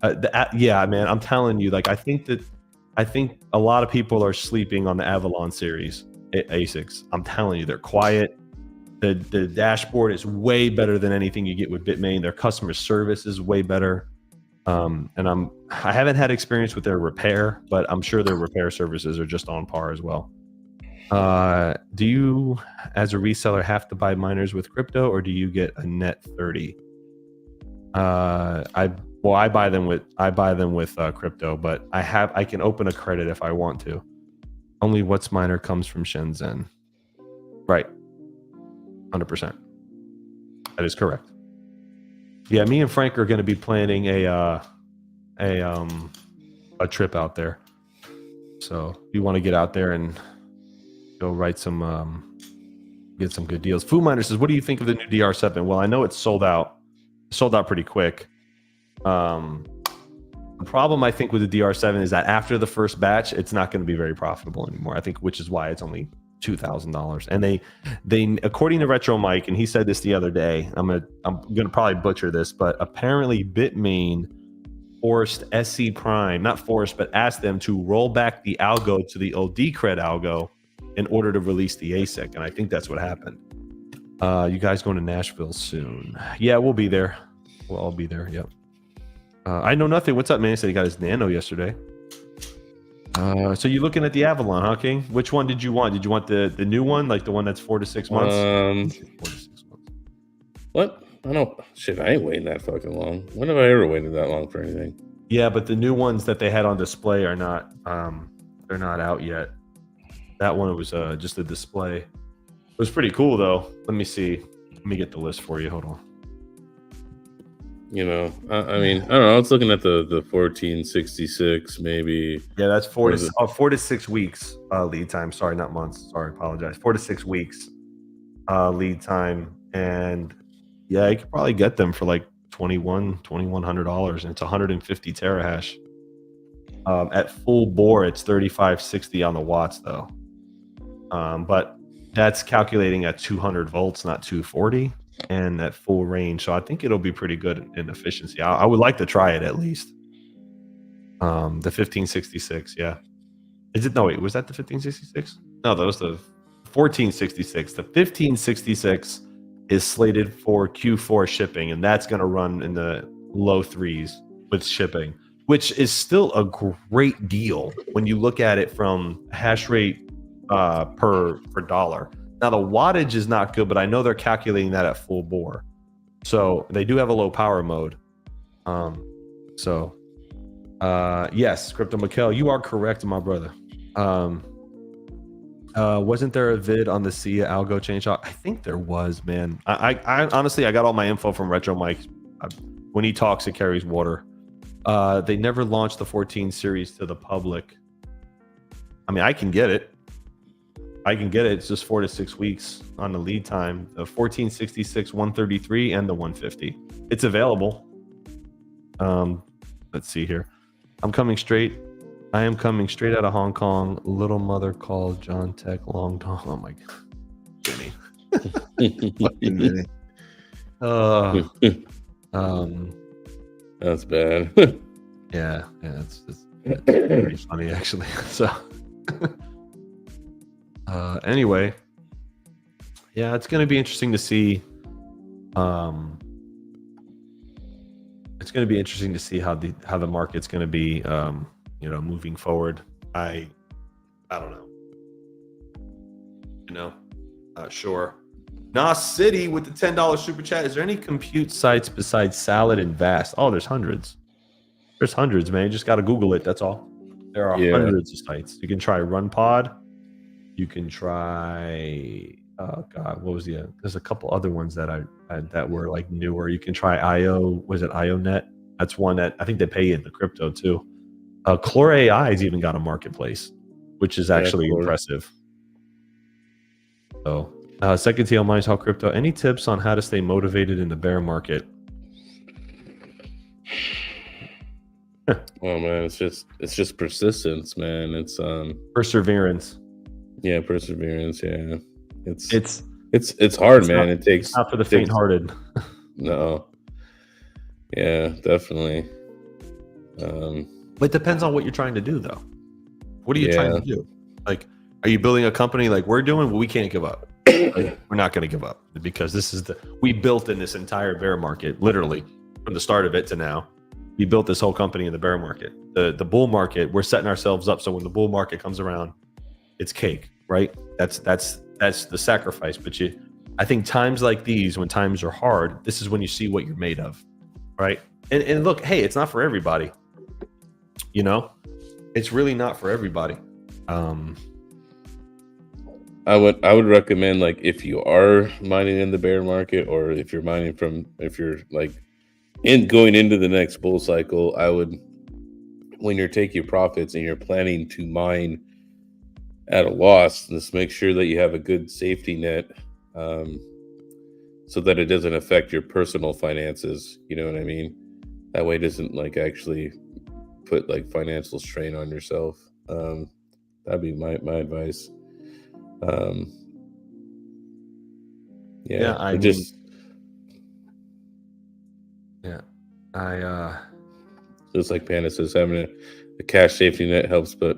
Yeah, man, I'm telling you, like, I think a lot of people are sleeping on the Avalon series Asics. I'm telling you, they're quiet. The dashboard is way better than anything you get with Bitmain. Their customer service is way better. And I haven't had experience with their repair, but I'm sure their repair services are just on par as well. Do you, as a reseller, have to buy miners with crypto, or do you get a net 30? I buy them with crypto, but I can open a credit if I want to. Only what's miner comes from Shenzhen. Right. 100%. That is correct. Yeah, me and Frank are going to be planning a trip out there. So if you want to get out there and go write some, get some good deals. Foo Miner says, what do you think of the new DR7? Well, I know it's sold out pretty quick. The problem I think with the DR7 is that after the first batch, it's not going to be very profitable anymore. I think, which is why it's only $2,000. And they according to Retro Mike, and he said this the other day, I'm gonna probably butcher this, but apparently Bitmain forced SC Prime, not forced, but asked them to roll back the algo to the old Decred algo in order to release the ASIC. And I think that's what happened. You guys going to Nashville soon? Yeah, we'll be there. We'll all be there. Yep. I know nothing. What's up, man? He said he got his Nano yesterday. So you're looking at the Avalon, huh, King? Which one did you want? Did you want the new one, like the one that's 4 to 6 months? 4 to 6 months. What? I ain't waiting that fucking long. When have I ever waited that long for anything? Yeah, but the new ones that they had on display are not. They're not out yet. That one was just a display. It was pretty cool though. Let me see. Let me get the list for you. Hold on. I mean, I don't know. I was looking at the 1466, maybe. Yeah, that's 4 to 6 weeks lead time. Sorry, not months. Sorry, apologize. 4 to 6 weeks. lead time, and yeah, you could probably get them for like $2,100, and it's 150 terahash. At full bore, it's 3560 on the watts though. But that's calculating at 200 volts, not 240, and at full range. So I think it'll be pretty good in efficiency. I would like to try it at least. The 1566, yeah. Is it? No, wait, was that the 1566? No, that was the 1466. The 1566 is slated for Q4 shipping, and that's going to run in the low threes with shipping, which is still a great deal when you look at it from hash rate per dollar. Now the wattage is not good, but I know they're calculating that at full bore, so they do have a low power mode. Yes, Crypto Mikkel, you are correct, my brother. Wasn't there a vid on the SIA algo change? I think there was, man. I honestly, I got all my info from Retro Mike. When he talks, it carries water. They never launched the 14 series to the public. I mean, I can get it. It's just 4 to 6 weeks on the lead time. The 1466, 133, and the 150. It's available. Let's see here. I am coming straight out of Hong Kong. Little mother called John Tech Long Dong. Oh my god, Jimmy. Fucking Jimmy. That's bad. Yeah, it's pretty funny actually. So anyway, yeah, it's going to be interesting to see. It's going to be interesting to see how the market's going to be, moving forward. I don't know. Not sure. Nas City with the $10 super chat. Is there any compute sites besides Salad and Vast? Oh, there's hundreds. There's hundreds, man. You just got to Google it. That's all. There are hundreds of sites. You can try RunPod. You can try. Oh God, what was there's a couple other ones that that were like newer. You can try IO. Was it IONet? That's one that I think they pay in the crypto too. Chlor AI's even got a marketplace, which is actually impressive. So, second TL Minds How Crypto. Any tips on how to stay motivated in the bear market? Oh man, it's just persistence, man. It's perseverance. Yeah, perseverance. Yeah, it's hard, man. It takes. It's not for the faint-hearted. No. Yeah, definitely. But it depends on what you're trying to do, though. What are you trying to do? Like, are you building a company like we're doing? Well, we can't give up. Like, we're not going to give up because we built in this entire bear market, literally from the start of it to now. We built this whole company in the bear market. The bull market, we're setting ourselves up so when the bull market comes around, it's cake, right? That's the sacrifice. But I think times like these, when times are hard, this is when you see what you're made of, right? And look, hey, it's not for everybody. It's really not for everybody. I would recommend, like, if you are mining in the bear market, or if you're like going into the next bull cycle, I would, when you're taking profits and you're planning to mine at a loss, just make sure that you have a good safety net, so that it doesn't affect your personal finances. You know what I mean? That way it doesn't like actually put like financial strain on yourself. That'd be my advice. Just like Panda says, having a cash safety net helps, but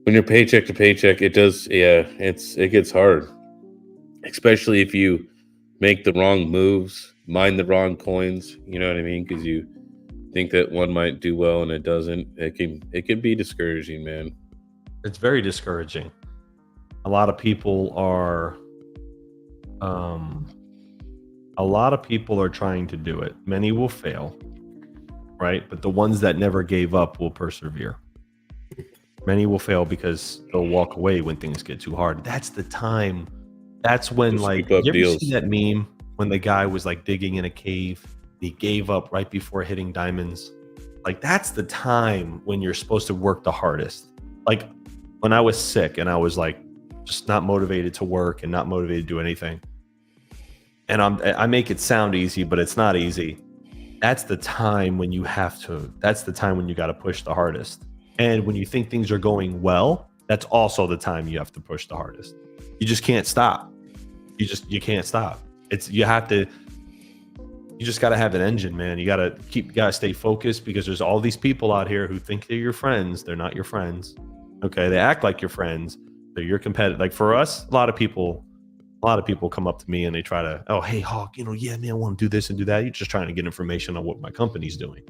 when you're paycheck to paycheck, it gets hard, especially if you make the wrong moves, mine the wrong coins. You know what I mean? Because you think that one might do well and it doesn't. It can be discouraging, man. It's very discouraging. A lot of people are trying to do it. Many will fail, right? But the ones that never gave up will persevere. Many will fail because they'll walk away when things get too hard. That's the time. That's when, like, you ever see that meme when the guy was like digging in a cave? He gave up right before hitting diamonds. Like, that's the time when you're supposed to work the hardest. Like, when I was sick and I was like just not motivated to work and not motivated to do anything. And I make it sound easy, but it's not easy. That's the time when that's the time when you got to push the hardest. And when you think things are going well, that's also the time you have to push the hardest. You just can't stop. You can't stop. You just got to have an engine, man. You got to stay focused, because there's all these people out here who think they're your friends. They're not your friends. Okay. They act like your friends. They're your competitor. Like for us, a lot of people come up to me and they try to, oh, hey, Hawk, yeah, man, I want to do this and do that. You're just trying to get information on what my company's doing.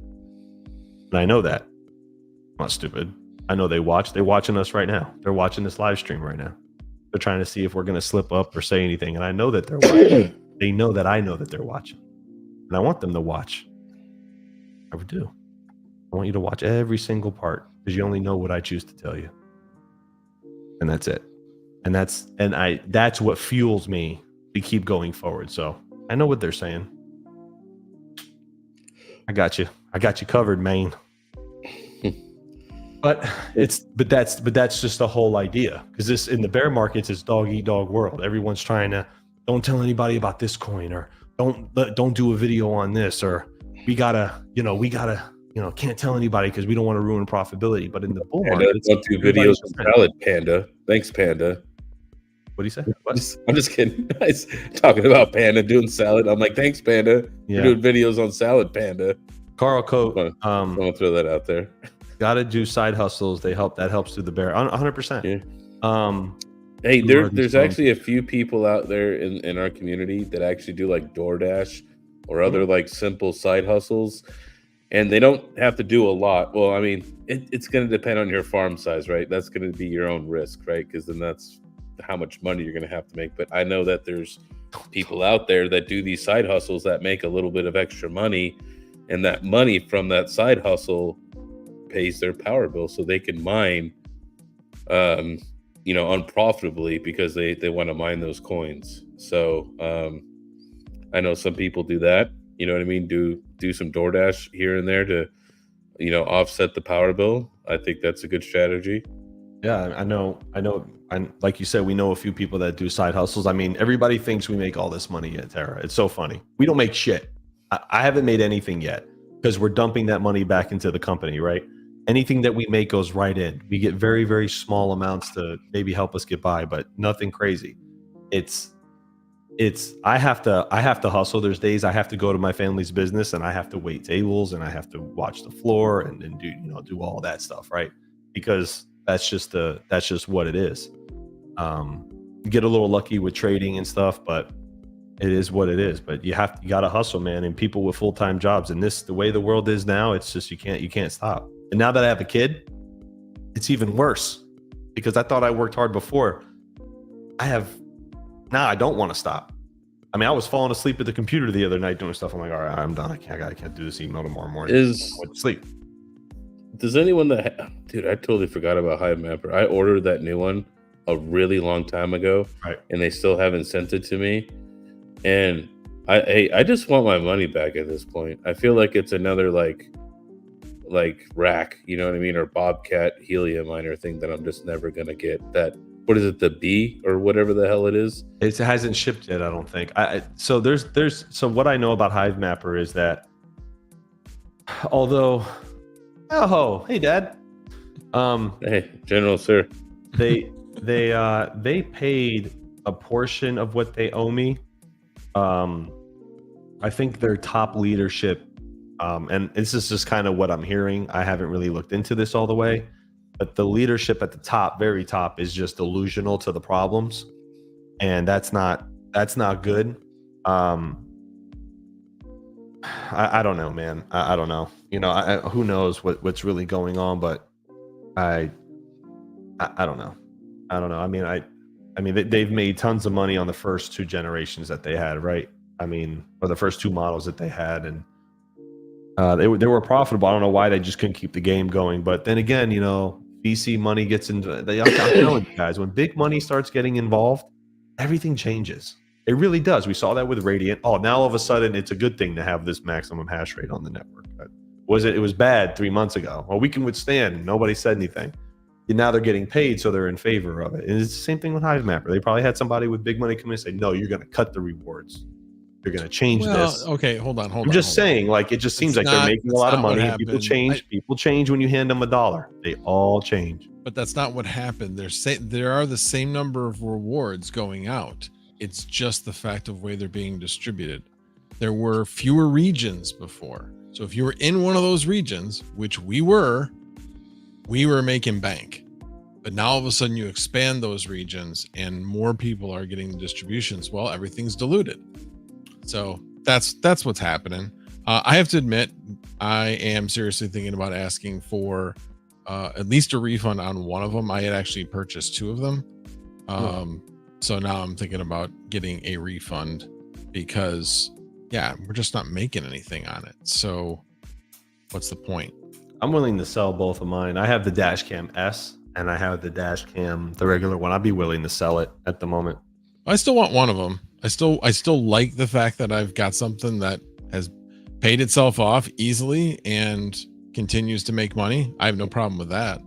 And I know that. I'm not stupid. I know they're watching us right now. They're watching this live stream right now. They're trying to see if we're going to slip up or say anything. And I know that they're watching. They know that I know that they're watching. And I want them to watch. I would do. I want you to watch every single part, because you only know what I choose to tell you. And that's it. And that's what fuels me to keep going forward. So I know what they're saying. I got you covered, man. But that's just the whole idea, because this in the bear markets is dog eat dog world. Everyone's trying to, don't tell anybody about this coin, or don't do a video on this, or we gotta can't tell anybody because we don't want to ruin profitability. But in the bull market, don't do videos on salad, Panda. Thanks, Panda. What do you say? I'm just kidding. I was talking about Panda doing salad. I'm like, thanks, Panda. Yeah. You're doing videos on salad, Panda. Carl Coate. I'm gonna throw that out there. Got to do side hustles. That helps through the bear. 100%. Yeah. Hey, there's actually a few people out there in our community that actually do like DoorDash or other like simple side hustles, and they don't have to do a lot. Well, I mean, it's going to depend on your farm size, right? That's going to be your own risk, right? Because then that's how much money you're going to have to make. But I know that there's people out there that do these side hustles that make a little bit of extra money, and that money from that side hustle pays their power bill, so they can mine unprofitably, because they want to mine those coins. So I know some people do that, you know what I mean, do some DoorDash here and there to offset the power bill. I think that's a good strategy. Yeah, I know. And like you said, we know a few people that do side hustles. I mean, everybody thinks we make all this money at Terra. It's so funny. We don't make shit. I haven't made anything yet, because we're dumping that money back into the company, right? Anything that we make goes right in. We get very, very small amounts to maybe help us get by, but nothing crazy. I have to hustle. There's days I have to go to my family's business and I have to wait tables and I have to watch the floor and do all that stuff, right? Because that's just what it is. Get a little lucky with trading and stuff, but it is what it is. But you got to hustle, man. And people with full-time jobs, and the way the world is now, it's just you can't stop. And now that I have a kid, it's even worse, because I thought I worked hard before. Now I don't want to stop. I mean, I was falling asleep at the computer the other night doing stuff. I'm like, all right, I'm done. I can't do this email tomorrow morning. I went to sleep. Does anyone dude, I totally forgot about Hivemapper. I ordered that new one a really long time ago, right? And they still haven't sent it to me. And I just want my money back at this point. I feel like it's another like rack, you know what I mean, or Bobcat helium miner thing that I'm just never gonna get. That, what is it, the B or whatever the hell it is? It hasn't shipped yet, I don't think. So what I know about Hivemapper is that, although, hey Dad, hey General Sir, they paid a portion of what they owe me. I think their top leadership, and this is just kind of what I'm hearing. I haven't really looked into this all the way, but the leadership at the top, very top, is just delusional to the problems, and that's not good. I don't know, man. I don't know. Who knows what's really going on, but I don't know. I don't know. I mean, they've made tons of money on the first two generations that they had, right? I mean, or the first two models that they had, and they were profitable. I don't know why they just couldn't keep the game going. But then again, VC money gets into. I'm telling you guys, when big money starts getting involved, everything changes. It really does. We saw that with Radiant. Oh, now all of a sudden it's a good thing to have this maximum hash rate on the network. It was bad 3 months ago. Well, we can withstand. Nobody said anything. And now they're getting paid, so they're in favor of it. And it's the same thing with Hivemapper. They probably had somebody with big money come in and say, no, you're going to cut the rewards. You're going to change this. Okay, hold on. I'm just saying, like, it just seems like they're making a lot of money. People change. People change when you hand them $1. They all change. But that's not what happened. There are the same number of rewards going out. It's just the fact of the way they're being distributed. There were fewer regions before. So if you were in one of those regions, which we were making bank. But now all of a sudden you expand those regions and more people are getting the distributions. Well, everything's diluted. So that's what's happening. I have to admit, I am seriously thinking about asking for at least a refund on one of them. I had actually purchased 2 of them. So now I'm thinking about getting a refund because, yeah, we're just not making anything on it. So what's the point? I'm willing to sell both of mine. I have the Dashcam S and I have the Dashcam, the regular one. I'd be willing to sell it at the moment. I still want one of them. I still like the fact that I've got something that has paid itself off easily and continues to make money. I have no problem with that.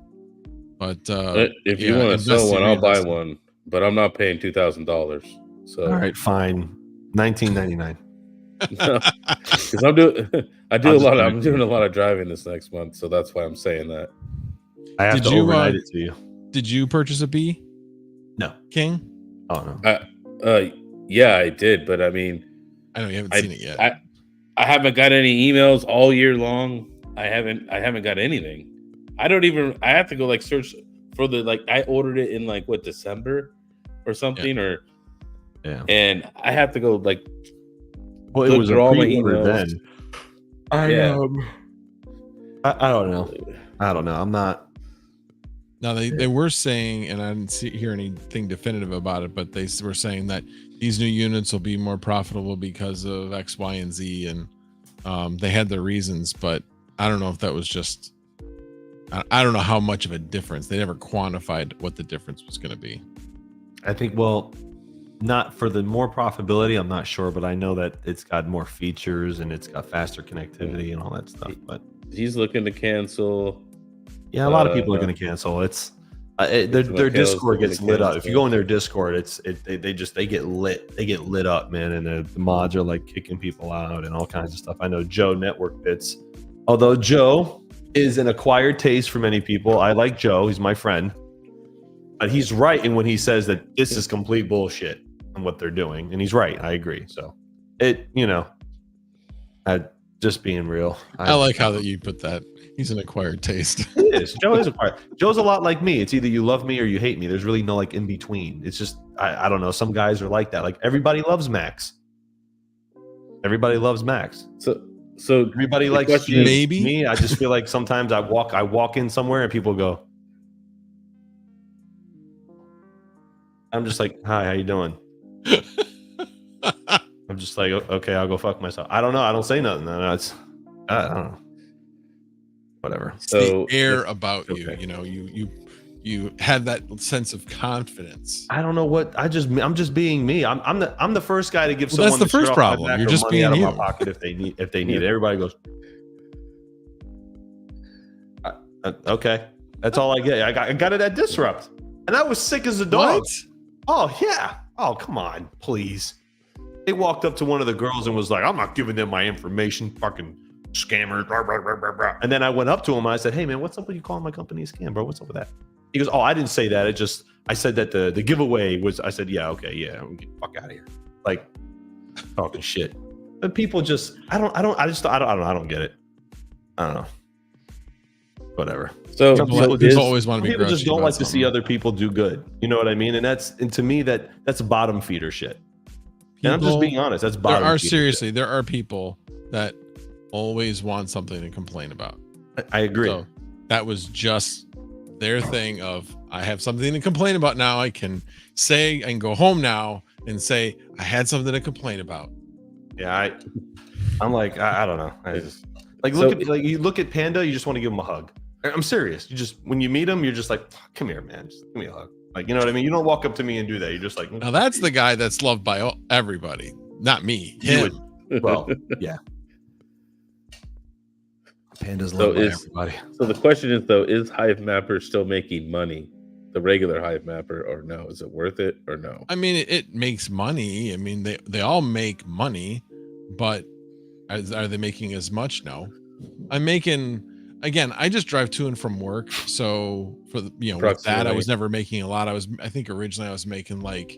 But if you want to sell one, I'll buy one. But I'm not paying $2,000. So all right, fine, $19.99. Because I'm doing a lot of driving this next month, so that's why I'm saying that. I have to overnight it to you. Did you purchase a B? No, King. Oh no. Yeah, I did, but I mean, I know you haven't seen it yet. I haven't got any emails all year long. I haven't got anything. I have to go like search for I ordered it in December or something and I have to go like. Well, it was all my emails then. I don't know. I'm not. Now they were saying, and I didn't hear anything definitive about it, but they were saying that these new units will be more profitable because of X, Y, and Z, and they had their reasons, but I don't know if that was just. I don't know how much of a difference. They never quantified what the difference was going to be. I think, not for the more profitability, I'm not sure, but I know that it's got more features and it's got faster connectivity and all that stuff. But he's looking to cancel. Yeah, a lot of people are going to cancel. It's their Discord gets lit up. If you go in their Discord, they get lit. They get lit up, man. And the mods are like kicking people out and all kinds of stuff. I know Joe Network Bits. Although Joe is an acquired taste for many people. I like Joe. He's my friend. But he's right in when he says that this is complete bullshit and what they're doing. And he's right. I agree. So just being real. I like how that you put that. He's an acquired taste. It is. Joe is acquired. Joe's a lot like me. It's either you love me or you hate me. There's really no in between. It's just, I don't know. Some guys are like that. Like everybody loves Max. Everybody loves Max. So everybody likes maybe me. I just feel like sometimes I walk in somewhere and people go, I'm just like, hi, how you doing? I'm just like, okay, I'll go fuck myself. I don't know. I don't say nothing. I don't know. Whatever. It's the air about you. Okay. You know, you had that sense of confidence. I don't know what I'm just being me. I'm the first guy to give someone. That's the first problem. You're just being out of you. My pocket if they need it. Everybody goes, okay. That's all I get. I got it at Disrupt, and I was sick as a dog. What? Oh yeah. Oh come on, please. They walked up to one of the girls and was like, I'm not giving them my information, fucking scammers. Blah, blah, blah, blah, blah. And then I went up to him and I said, hey man, what's up with you calling my company a scam, bro? What's up with that? He goes, oh, I didn't say that. I said that the giveaway was, I said, yeah, okay, yeah, get the fuck out of here. Like talking shit. But people just, I don't get it. I don't know. Whatever. So people always want to be. People just don't like to see other people do good. You know what I mean? And to me, that's bottom feeder shit. And I'm just being honest. That's bottom. There are people that always want something to complain about. I agree. So that was just their thing of, I have something to complain about now. I can say and go home now and say I had something to complain about. Yeah, I'm like, I don't know. I just you look at Panda, you just want to give him a hug. I'm serious. You just, when you meet him, you're just like, come here, man. Just give me a hug. Like, you know what I mean? You don't walk up to me and do that. You're just like, now that's the guy that's loved by everybody, not me. Him. Well, yeah. Panda's loved by everybody. So the question is though, is Hivemapper still making money? The regular Hivemapper, or no? Is it worth it or no? I mean, it makes money. I mean, they all make money, but are they making as much? No. I'm making, again, I just drive to and from work. So for the, with that, I was never making a lot. I think originally I was making like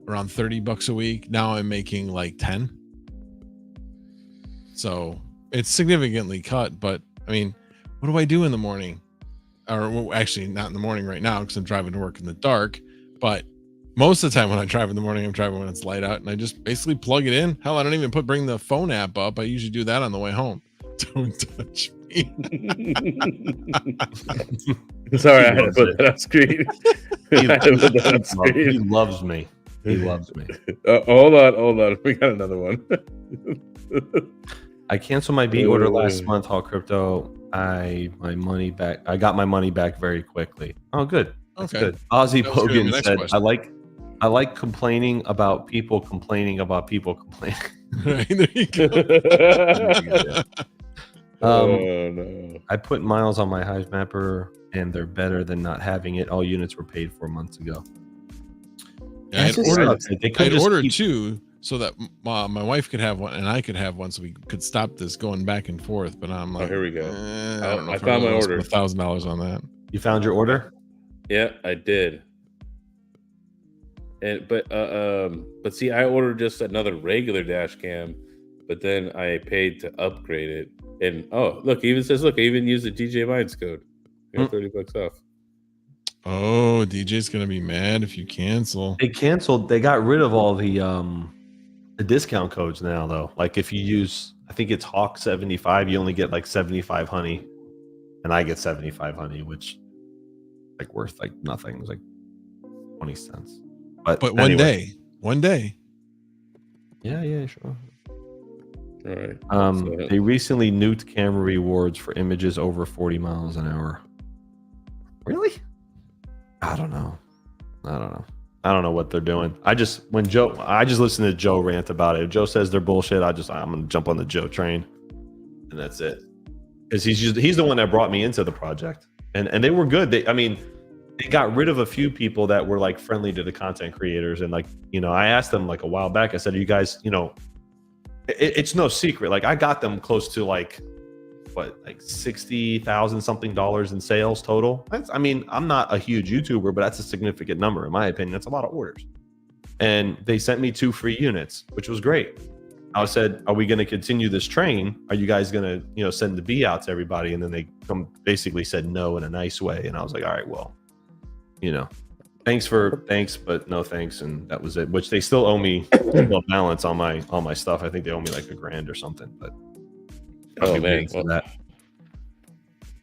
around $30 a week. Now I'm making like 10. So it's significantly cut, but I mean, what do I do in the morning? Or well, actually not in the morning right now because I'm driving to work in the dark, but most of the time when I drive in the morning, I'm driving when it's light out, and I just basically plug it in. Hell, I don't even bring the phone app up. I usually do that on the way home. Don't touch me. Sorry, I had to put that on screen. He loves me. He loves me. Hold on. We got another one. I canceled my B order last month. All crypto. I got my money back very quickly. Oh, good. That's good. Ozzy Bogan said, question. I like complaining about people complaining about people complaining. Right, there you go. No. I put miles on my Hivemapper, and they're better than not having it. All units were paid for months ago. Yeah, I'd ordered two so that my wife could have one and I could have one, so we could stop this going back and forth. But I'm like, here we go. I don't know. I found my order. $1,000 on that. You found your order? Yeah, I did. But see, I ordered just another regular dash cam, but then I paid to upgrade it. And look, it even says, I even used the DJ Minds code. I got $30 off. Oh, DJ's gonna be mad if you cancel. They canceled. They got rid of all the discount codes now, though. Like if you use, I think it's Hawk 75, you only get like 75 honey, and I get 75 honey, which like worth like nothing. It was like 20 cents. But anyway. one day. Yeah, sure. All right. They recently nuked camera rewards for images over 40 miles an hour. Really? I don't know. I don't know what they're doing. I just listened to Joe rant about it. If Joe says they're bullshit, I'm gonna jump on the Joe train, and that's it. Because he's the one that brought me into the project, and they were good. They got rid of a few people that were like friendly to the content creators, and like I asked them like a while back. I said, "You guys, it's no secret. Like I got them close to like $60,000 something in sales total. I'm not a huge YouTuber, but that's a significant number in my opinion. That's a lot of orders. And they sent me 2 free units, which was great. I said, "Are we going to continue this train? Are you guys going to, send the B out to everybody?" And then they basically said no in a nice way. And I was like, "All right, well, thanks, but no thanks." And that was it. Which they still owe me a balance on my stuff. I think they owe me like $1,000 or something, but. Oh man,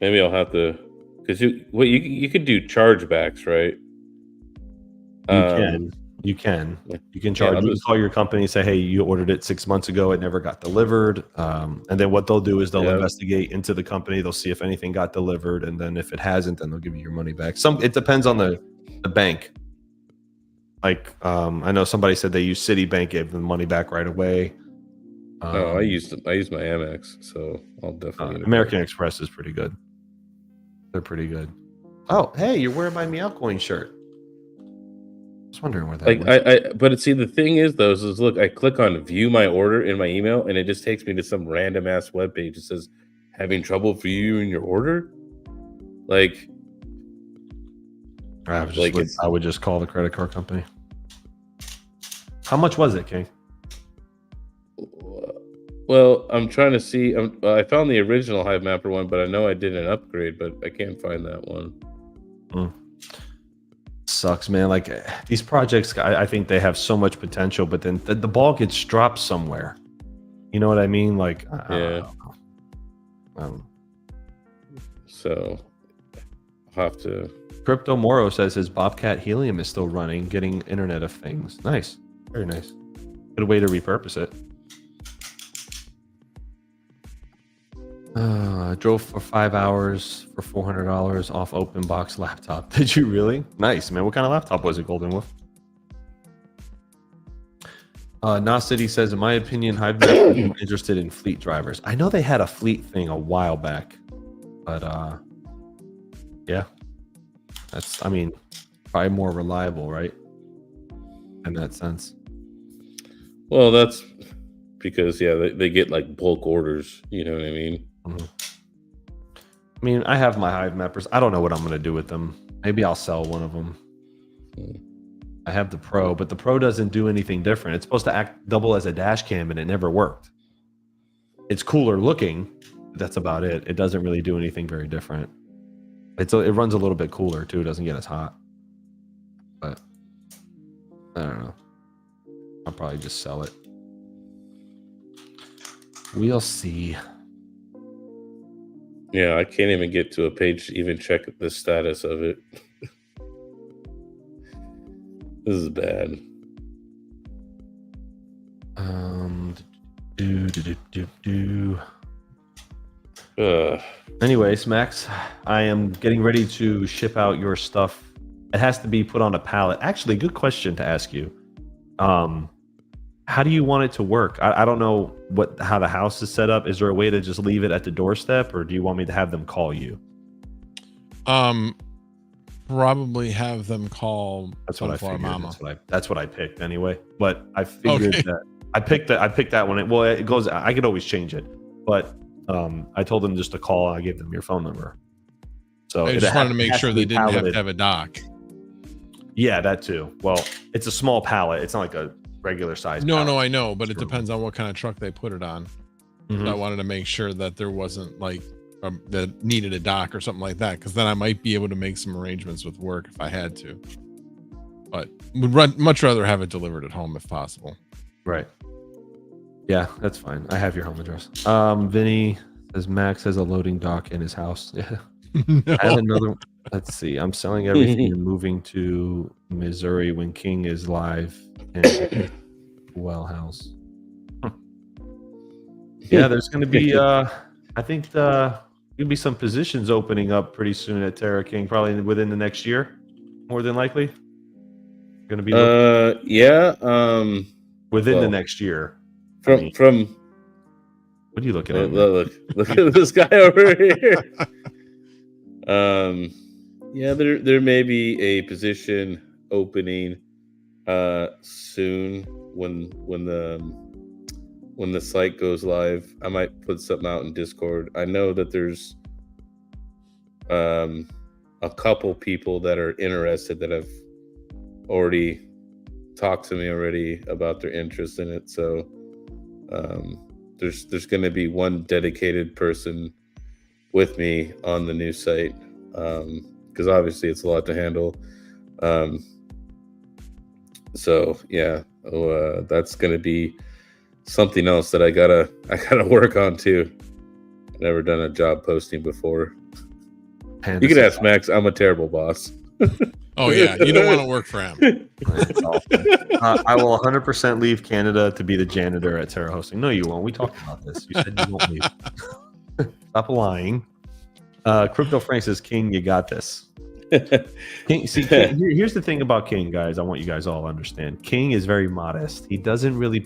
maybe I'll have to, because you could do chargebacks, right? You can charge. You can call your company and say, "Hey, you ordered it 6 months ago. It never got delivered." And then what they'll do is they'll investigate into the company. They'll see if anything got delivered, and then if it hasn't, then they'll give you your money back. It depends on the bank. Like I know somebody said they used Citibank, gave them money back right away. I used my Amex, so I'll definitely. American Express is pretty good. They're pretty good. Oh, hey, you're wearing my Meowcoin shirt. I was wondering where that was. But see, the thing is, though, is look, I click on view my order in my email, and it just takes me to some random ass webpage. It says, "Having trouble viewing your order?" Like, I would just call the credit card company. How much was it, King? Well, I'm trying to see. I found the original Hivemapper one, but I know I did an upgrade, but I can't find that one. Sucks, man. Like these projects, I think they have so much potential, but then the ball gets dropped somewhere. You know what I mean? Like, yeah. So I'll have to. Crypto Moro says his Bobcat Helium is still running, getting Internet of Things. Nice, very nice. Good way to repurpose it. I drove for 5 hours for $400 off open box laptop. Did you really? Nice, man. What kind of laptop was it, Golden Wolf? City says, in my opinion, Hivemapper is more interested in fleet drivers. I know they had a fleet thing a while back, but yeah, that's, I mean, probably more reliable, right? In that sense. Well, that's because they get like bulk orders. You know what I mean? Mm-hmm. I mean, I have my Hivemappers. I don't know what I'm going to do with them. Maybe I'll sell one of them. I have the Pro, but the Pro doesn't do anything different. It's supposed to act double as a dash cam, and it never worked. It's cooler looking. But that's about it. It doesn't really do anything very different. It runs a little bit cooler too. It doesn't get as hot. But I don't know. I'll probably just sell it. We'll see. Yeah, I can't even get to a page to even check the status of it. This is bad. Anyways, Max, I am getting ready to ship out your stuff. It has to be put on a pallet. Actually, good question to ask you. How do you want it to work? I don't know how the house is set up. Is there a way to just leave it at the doorstep, or do you want me to have them call you? Probably have them call. That's what I figured. Mama. That's what I picked anyway. But I figured that I picked that one. Well, it goes. I could always change it, but I told them just to call. I gave them your phone number. So I just wanted to make sure they didn't have to have a dock. Yeah, that too. Well, it's a small pallet. It's not like a regular size. No, I know, but it depends on what kind of truck they put it on. Mm-hmm. So I wanted to make sure that there wasn't like that needed a dock or something like that, because then I might be able to make some arrangements with work if I had to. But would much rather have it delivered at home if possible. Right. Yeah, that's fine. I have your home address. Vinny says Max has a loading dock in his house. Yeah. No. I have another. Let's see. I'm selling everything and moving to Missouri when King is live in Well House. Yeah, there's going to be. I think there'll be some positions opening up pretty soon at Terra King, probably within the next year, more than likely. Going to be. Yeah. Within the next year. From. What are you looking at? Look at this guy over here. Yeah, there may be a position opening soon when the site goes live. I might put something out in Discord. I know that there's a couple people that are interested that have already talked to me already about their interest in it. So there's going to be one dedicated person with me on the new site, because obviously it's a lot to handle. So yeah, that's going to be something else that I gotta work on too. Never done a job posting before. You can ask Max. I'm a terrible boss. Oh yeah, you don't want to work for him. I will 100% leave Canada to be the janitor at Terra Hosting. No, you won't. We talked about this. You said you won't leave. Stop lying. Crypto Frank says, King, you got this. King, here's the thing about King, guys. I want you guys all to understand. King is very modest. He doesn't really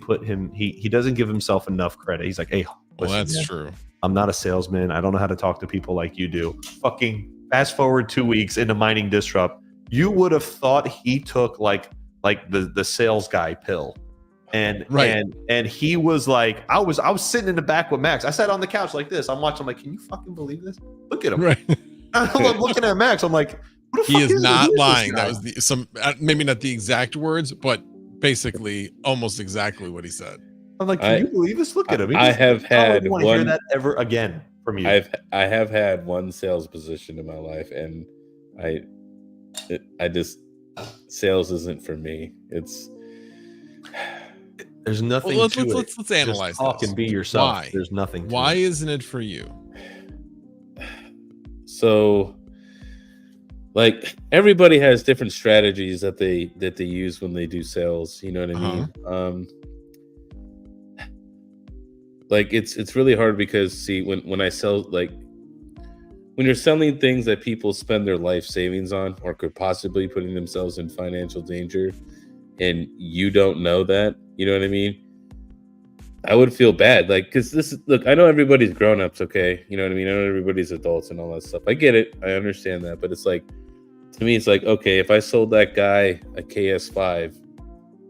he doesn't give himself enough credit. He's like, hey, well, that's true. I'm not a salesman. I don't know how to talk to people like you do. Fucking fast forward 2 weeks into mining Disrupt. You would have thought he took like the sales guy pill. And he was like, I was sitting in the back with Max. I sat on the couch like this. I'm watching. I'm like, can you fucking believe this? Look at him. Right. I'm looking at Max. I'm like, he is not lying. That was maybe not the exact words, but basically almost exactly what he said. I'm like, can you believe this? Look at him. I have had one. Hear that ever again from you? I have had one sales position in my life, and I just sales isn't for me. There's nothing. Well, let's analyze. Just talk and be yourself. Why? There's nothing. Why isn't it for you? So, like, everybody has different strategies that they use when they do sales. You know what I mean? Like it's really hard because see when I sell, like when you're selling things that people spend their life savings on or could possibly putting themselves in financial danger, and you don't know that, You know what I mean? I would feel bad, like, because look, I know everybody's grown-ups, okay? You know what I mean? I know everybody's adults and all that stuff. I get it. I understand that. But it's like, to me, it's like, okay, if I sold that guy a KS5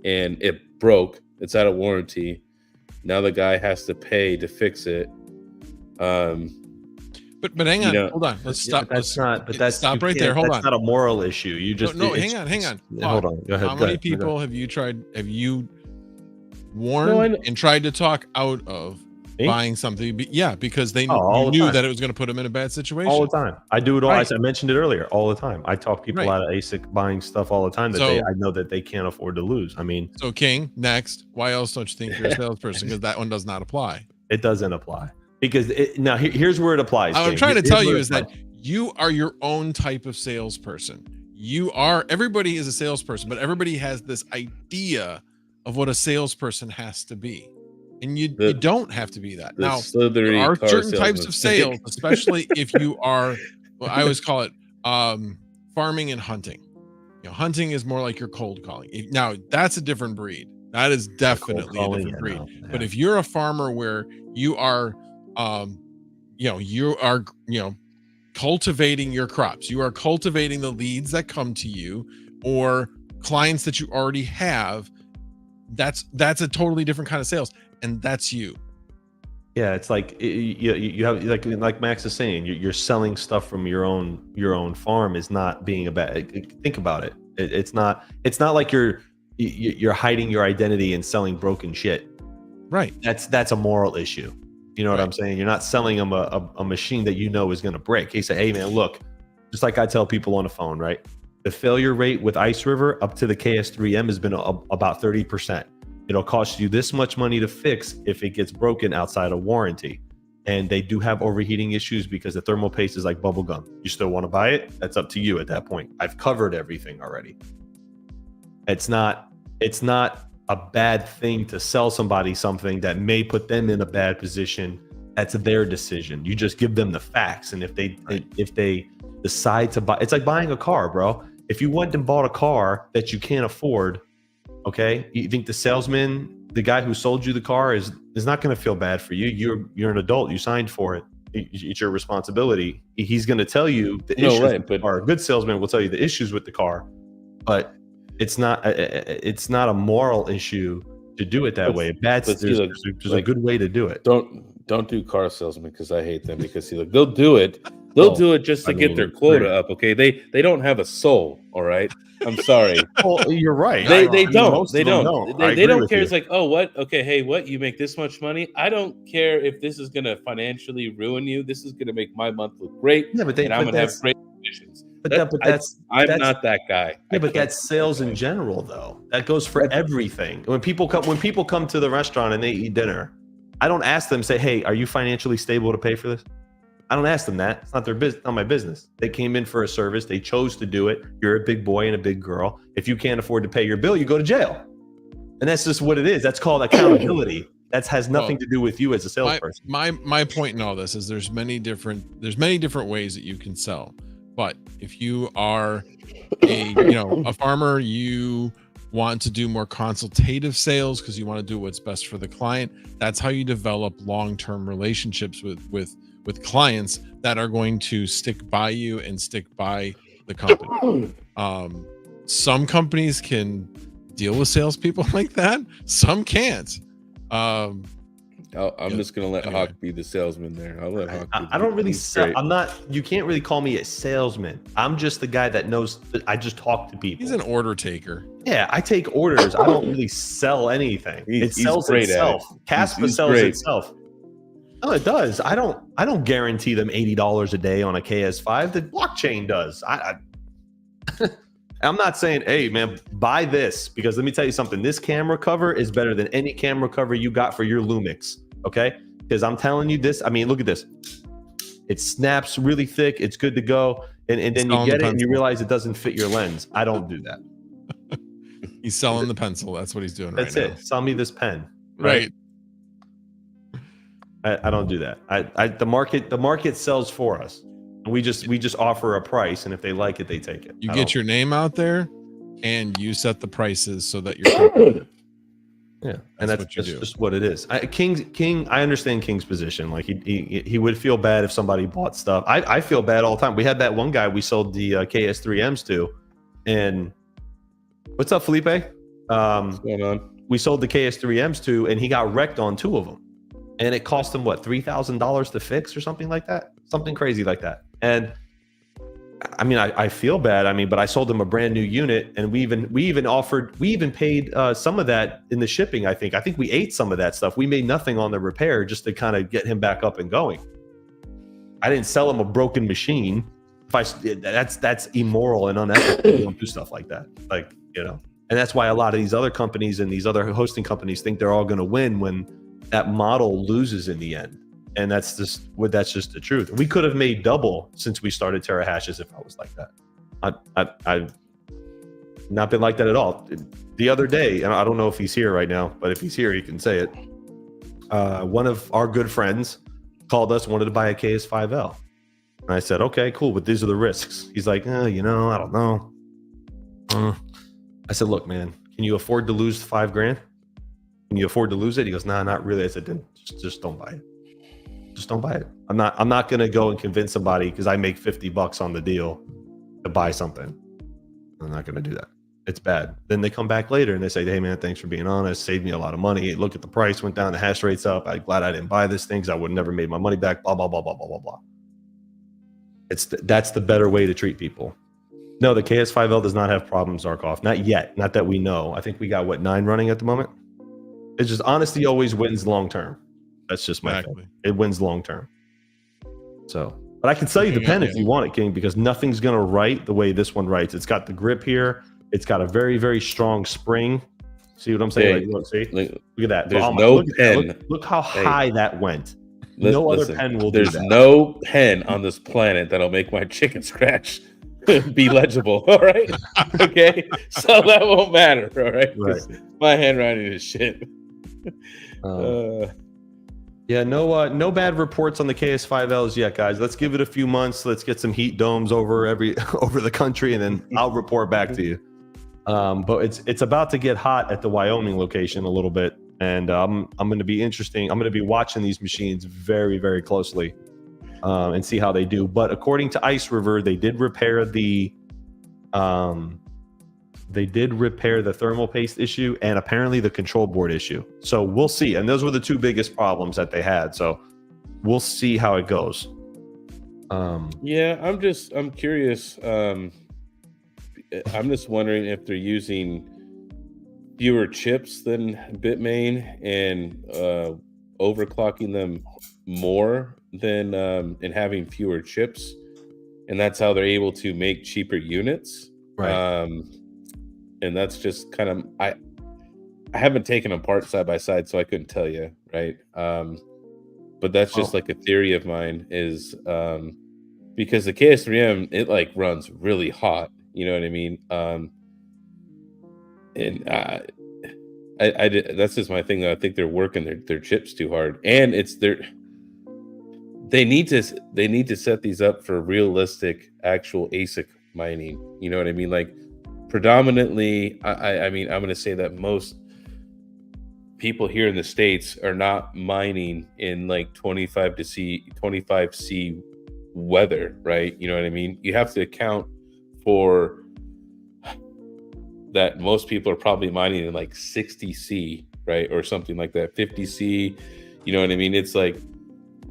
and it broke, it's out of warranty. Now the guy has to pay to fix it. But hang on, hold on. Let's stop. Stop right there. Hold on. That's not a moral issue. You just hang on. Hold on. Go ahead. How many people have you warned and tried to talk out of buying something? Because they knew that it was going to put them in a bad situation. All the time. I do it all. Right. I mentioned it earlier. All the time. I talk people out of Asic buying stuff all the time that I know that they can't afford to lose. I mean, so King, next. Why else don't you think you're a salesperson? Because that one does not apply. It doesn't apply. Because now here's where it applies. What I'm trying to tell you is that you are your own type of salesperson. Everybody is a salesperson, but everybody has this idea of what a salesperson has to be. And you don't have to be that. Now, there are certain types of sales, especially if you are, I always call it farming and hunting. Hunting is more like your cold calling. Now, that's a different breed. That is definitely a different breed. Yeah. But if you're a farmer where you are cultivating your crops, you are cultivating the leads that come to you or clients that you already have, that's a totally different kind of sales, and that's you. Yeah, it's like you have, like Max is saying, you're selling stuff from your own farm is not being a bad. Think about it. It's not like you're hiding your identity and selling broken shit. Right. That's a moral issue. You know what I'm saying? You're not selling them a machine that you know is going to break. He said, hey, man, look, just like I tell people on the phone, right? The failure rate with Ice River up to the KS3M has been about 30%. It'll cost you this much money to fix if it gets broken outside of warranty. And they do have overheating issues because the thermal paste is like bubble gum. You still want to buy it? That's up to you at that point. I've covered everything already. It's not a bad thing to sell somebody something that may put them in a bad position. That's their decision. You just give them the facts. And if they decide to buy, it's like buying a car, bro. If you went and bought a car that you can't afford, okay, you think the salesman, the guy who sold you the car is not going to feel bad for you. You're an adult. You signed for it. It's your responsibility. He's going to tell you the issues with the car. A good salesman will tell you the issues with the car, but it's not a moral issue to do it that way. There's a good way to do it. Don't do car salesmen, because I hate them, because they'll do it. They'll do it just to get their quota up. Okay, they don't have a soul. All right, I'm sorry. Well, you're right. They don't care. It's like, oh, what? Okay, hey, what? You make this much money? I don't care if this is gonna financially ruin you. This is gonna make my month look great. Yeah, and I'm gonna have great conditions. I'm not that guy. Yeah, but that's sales in general, though. That goes for everything. When people come to the restaurant and they eat dinner, I don't ask them, say, hey, are you financially stable to pay for this? I don't ask them that. It's not their business, not my business. They came in for a service. They chose to do it. You're a big boy and a big girl. If you can't afford to pay your bill, you go to jail. And that's just what it is. That's called accountability. That has nothing to do with you as a salesperson. My point in all this is there's many different ways that you can sell. But if you are a farmer, you want to do more consultative sales because you want to do what's best for the client. That's how you develop long-term relationships with clients that are going to stick by you and stick by the company. Some companies can deal with salespeople like that. Some can't. I'm just gonna let Hawk be the salesman there. I'll let Hawk. I don't really sell. I'm not. You can't really call me a salesman. I'm just the guy that knows. I just talk to people. He's an order taker. Yeah, I take orders. I don't really sell anything. It sells itself. Caspa sells itself. No, it does. I don't guarantee them $80 a day on a KS5. The blockchain does. I'm not saying, hey, man, buy this, because let me tell you something. This camera cover is better than any camera cover you got for your Lumix, okay? Because I'm telling you this. I mean, look at this. It snaps really thick. It's good to go. And then you get it and you realize it doesn't fit your lens. I don't do that. He's selling the pencil. That's what he's doing right now. That's it. Sell me this pen. Right. I don't do that. The market sells for us. We just offer a price, and if they like it, they take it. You get your name out there, and you set the prices so that you're competitive. Yeah, and that's just what it is. King, I understand King's position. Like he would feel bad if somebody bought stuff. I feel bad all the time. We had that one guy we sold the KS3Ms to, and what's up, Felipe? What's going on? We sold the KS3Ms to, and he got wrecked on 2 of them, and it cost him what, $3,000 to fix or something like that, something crazy like that. And I mean, I feel bad. I mean, but I sold him a brand new unit, and we even paid some of that in the shipping. I think we ate some of that stuff. We made nothing on the repair just to kind of get him back up and going. I didn't sell him a broken machine. That's immoral and unethical. We don't do stuff like that. Like, you know, and that's why a lot of these other companies and these other hosting companies think they're all going to win when that model loses in the end. And that's just the truth. We could have made double since we started Terrahashes if I was like that. I've not been like that at all. The other day, and I don't know if he's here right now, but if he's here, he can say it. One of our good friends called us, wanted to buy a KS5L. And I said, okay, cool, but these are the risks. He's like, you know, I don't know. I said, look, man, can you afford to lose $5,000? Can you afford to lose it? He goes, nah, not really. I said, then just don't buy it. Just don't buy it. I'm not going to go and convince somebody because I make $50 on the deal to buy something. I'm not going to do that. It's bad. Then they come back later and they say, hey man, thanks for being honest. Saved me a lot of money. Look at the price went down. The hash rate's up. I'm glad I didn't buy this thing because I would never made my money back. Blah, blah, blah, blah, blah, blah, blah. That's the better way to treat people. No, the KS5L does not have problems, Zarkov. Not yet. Not that we know. I think we got 9 running at the moment. It's just honesty always wins long term. That's just my thing. It wins long term. So, but I can sell you the pen if you want it, King, because nothing's going to write the way this one writes. It's got the grip here. It's got a very, very strong spring. See what I'm saying? See? Look at that. There's no pen. Look how high that went. No other pen will do that. There's no pen on this planet that'll make my chicken scratch be legible. All right. Okay. So that won't matter. All right. My handwriting is shit. Yeah, no bad reports on the KS5Ls yet, guys. Let's give it a few months. Let's get some heat domes over the country, and then I'll report back to you. But it's about to get hot at the Wyoming location a little bit, and I'm going to be interesting. I'm going to be watching these machines very, very closely and see how they do. But according to Ice River, they did repair the thermal paste issue and apparently the control board issue. So we'll see. And those were the 2 biggest problems that they had. So we'll see how it goes. Yeah, I'm curious. I'm just wondering if they're using fewer chips than Bitmain and overclocking them more than and having fewer chips. And that's how they're able to make cheaper units. Right. And that's just kind of I haven't taken them apart side by side, so I couldn't tell you, right? But that's just like a theory of mine is because the KS3M it like runs really hot, you know what I mean? And I that's just my thing. I think they're working their chips too hard, and they need to set these up for realistic actual ASIC mining. You know what I mean? Like predominantly, I mean, I'm going to say that most people here in the States are not mining in like 25C weather, right? You know what I mean? You have to account for that most people are probably mining in like 60C, right? Or something like that, 50C, you know what I mean? It's like,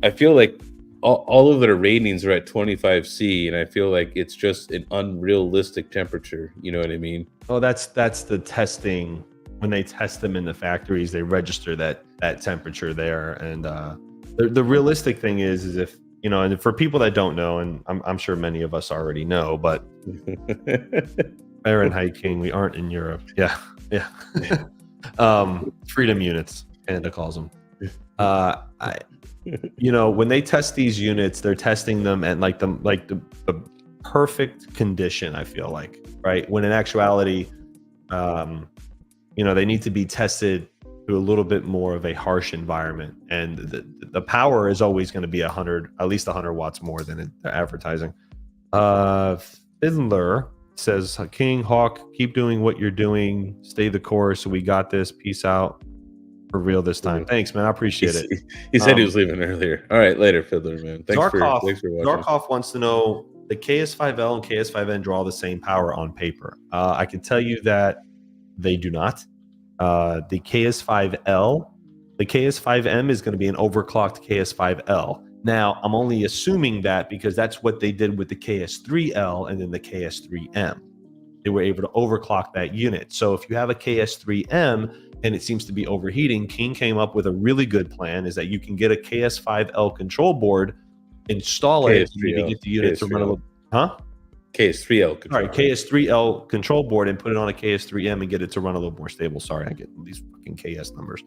I feel like all of their ratings are at 25C, and I feel like it's just an unrealistic temperature. You know what I mean? Oh, that's the testing. When they test them in the factories, they register that temperature there. And the realistic thing is if, you know, and for people that don't know, and I'm sure many of us already know, but Fahrenheit King, we aren't in Europe. Yeah. Freedom units, Panda calls them. You know, when they test these units, they're testing them at like the perfect condition, I feel like, right? When in actuality, you know, they need to be tested to a little bit more of a harsh environment, and the power is always going to be at least 100 watts more than they're advertising. Fiddler says, King Hawk, keep doing what you're doing, stay the course, we got this, peace out. for real this time. Thanks, man. I appreciate it. He said he was leaving earlier. All right, later, Fiddler, man. Thanks for watching. Zarkov wants to know, the KS5L and KS5N draw the same power on paper. I can tell you that they do not. The KS5L, the KS5M is going to be an overclocked KS5L. Now, I'm only assuming that because that's what they did with the KS3L and then the KS3M. They were able to overclock that unit. So if you have a KS3M and it seems to be overheating, King came up with a really good plan, is that you can get a KS5L control board, install it, you need to get the unit to run a little, KS3L control. All right, KS3L control board and put it on a KS3M and get it to run a little more stable. Sorry, I get these fucking KS numbers.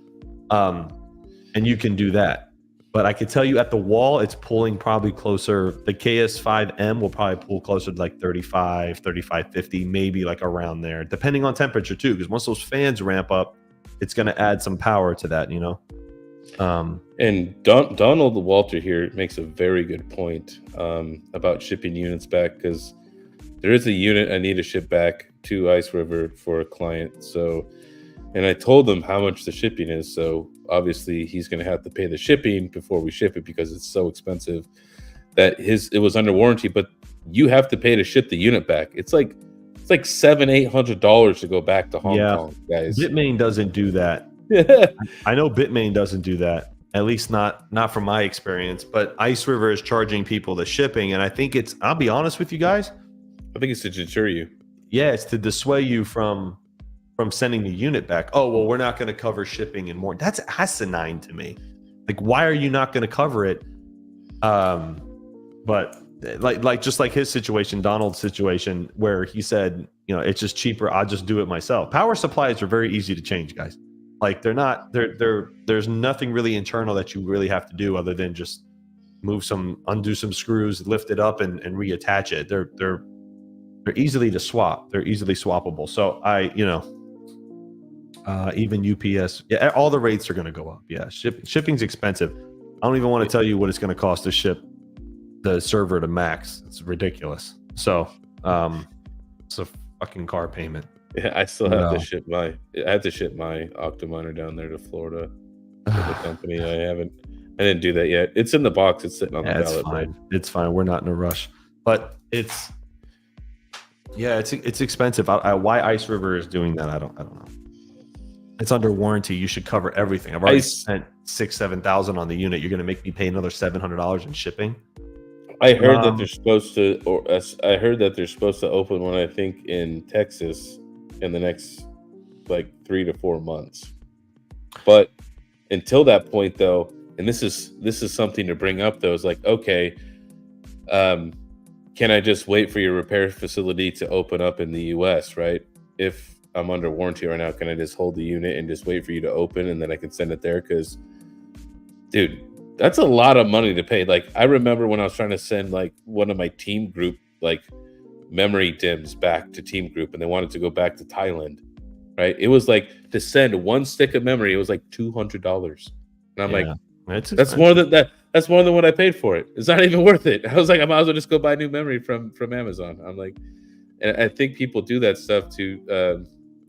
And you can do that. But I could tell you at the wall, it's pulling probably closer. The KS5M will probably pull closer to like 35, 50, maybe like around there, depending on temperature too. Because once those fans ramp up, it's going to add some power to that, you know? And Donald Walter here makes a very good point about shipping units back, because there is a unit I need to ship back to Ice River for a client. So, and I told him how much the shipping is. So obviously he's going to have to pay the shipping before we ship it because it's so expensive that it was under warranty, but you have to pay to ship the unit back. It's like $700-800 to go back to Hong Kong, guys. Bitmain doesn't do that. I know Bitmain doesn't do that. At least not from my experience, but Ice River is charging people the shipping. And I think I'll be honest with you guys. I think it's to deter you. Yeah, it's to dissuade you from sending the unit back. Oh, well, we're not going to cover shipping and more. That's asinine to me. Like, why are you not going to cover it? But like just like his situation, Donald's situation, where he said, you know, it's just cheaper, I'll just do it myself. Power supplies are very easy to change, guys. Like there's nothing really internal that you really have to do other than just undo some screws, lift it up and reattach it. They're easily to swap. They're easily swappable. So even UPS, yeah, all the rates are going to go up. Yeah, shipping's expensive. I don't even want to tell you what it's going to cost to ship the server to Max. It's ridiculous. So it's a fucking car payment. Yeah, I still have to ship my Octominer down there to Florida for the company. I didn't do that yet. It's in the box. It's sitting on the pallet. It's fine. It's fine. We're not in a rush. But it's expensive. Why Ice River is doing that, I don't know. It's under warranty. You should cover everything. I've already spent $6,000-7,000 on the unit. You're going to make me pay another $700 in shipping. I heard that they're supposed to, I heard that they're supposed to open one, I think, in Texas in the next like 3 to 4 months. But until that point, though, and this is something to bring up, though, is like, okay, can I just wait for your repair facility to open up in the US, right? If I'm under warranty right now, can I just hold the unit and just wait for you to open and then I can send it there? Because, dude, that's a lot of money to pay. Like, I remember when I was trying to send like one of my team group like memory DIMMs back to team group, and they wanted to go back to Thailand, right? It was like to send one stick of memory, it was like $200, and I'm like, that's more than that. That's more than what I paid for it. It's not even worth it. I was like, I might as well just go buy new memory from Amazon. I'm like, and I think people do that stuff to,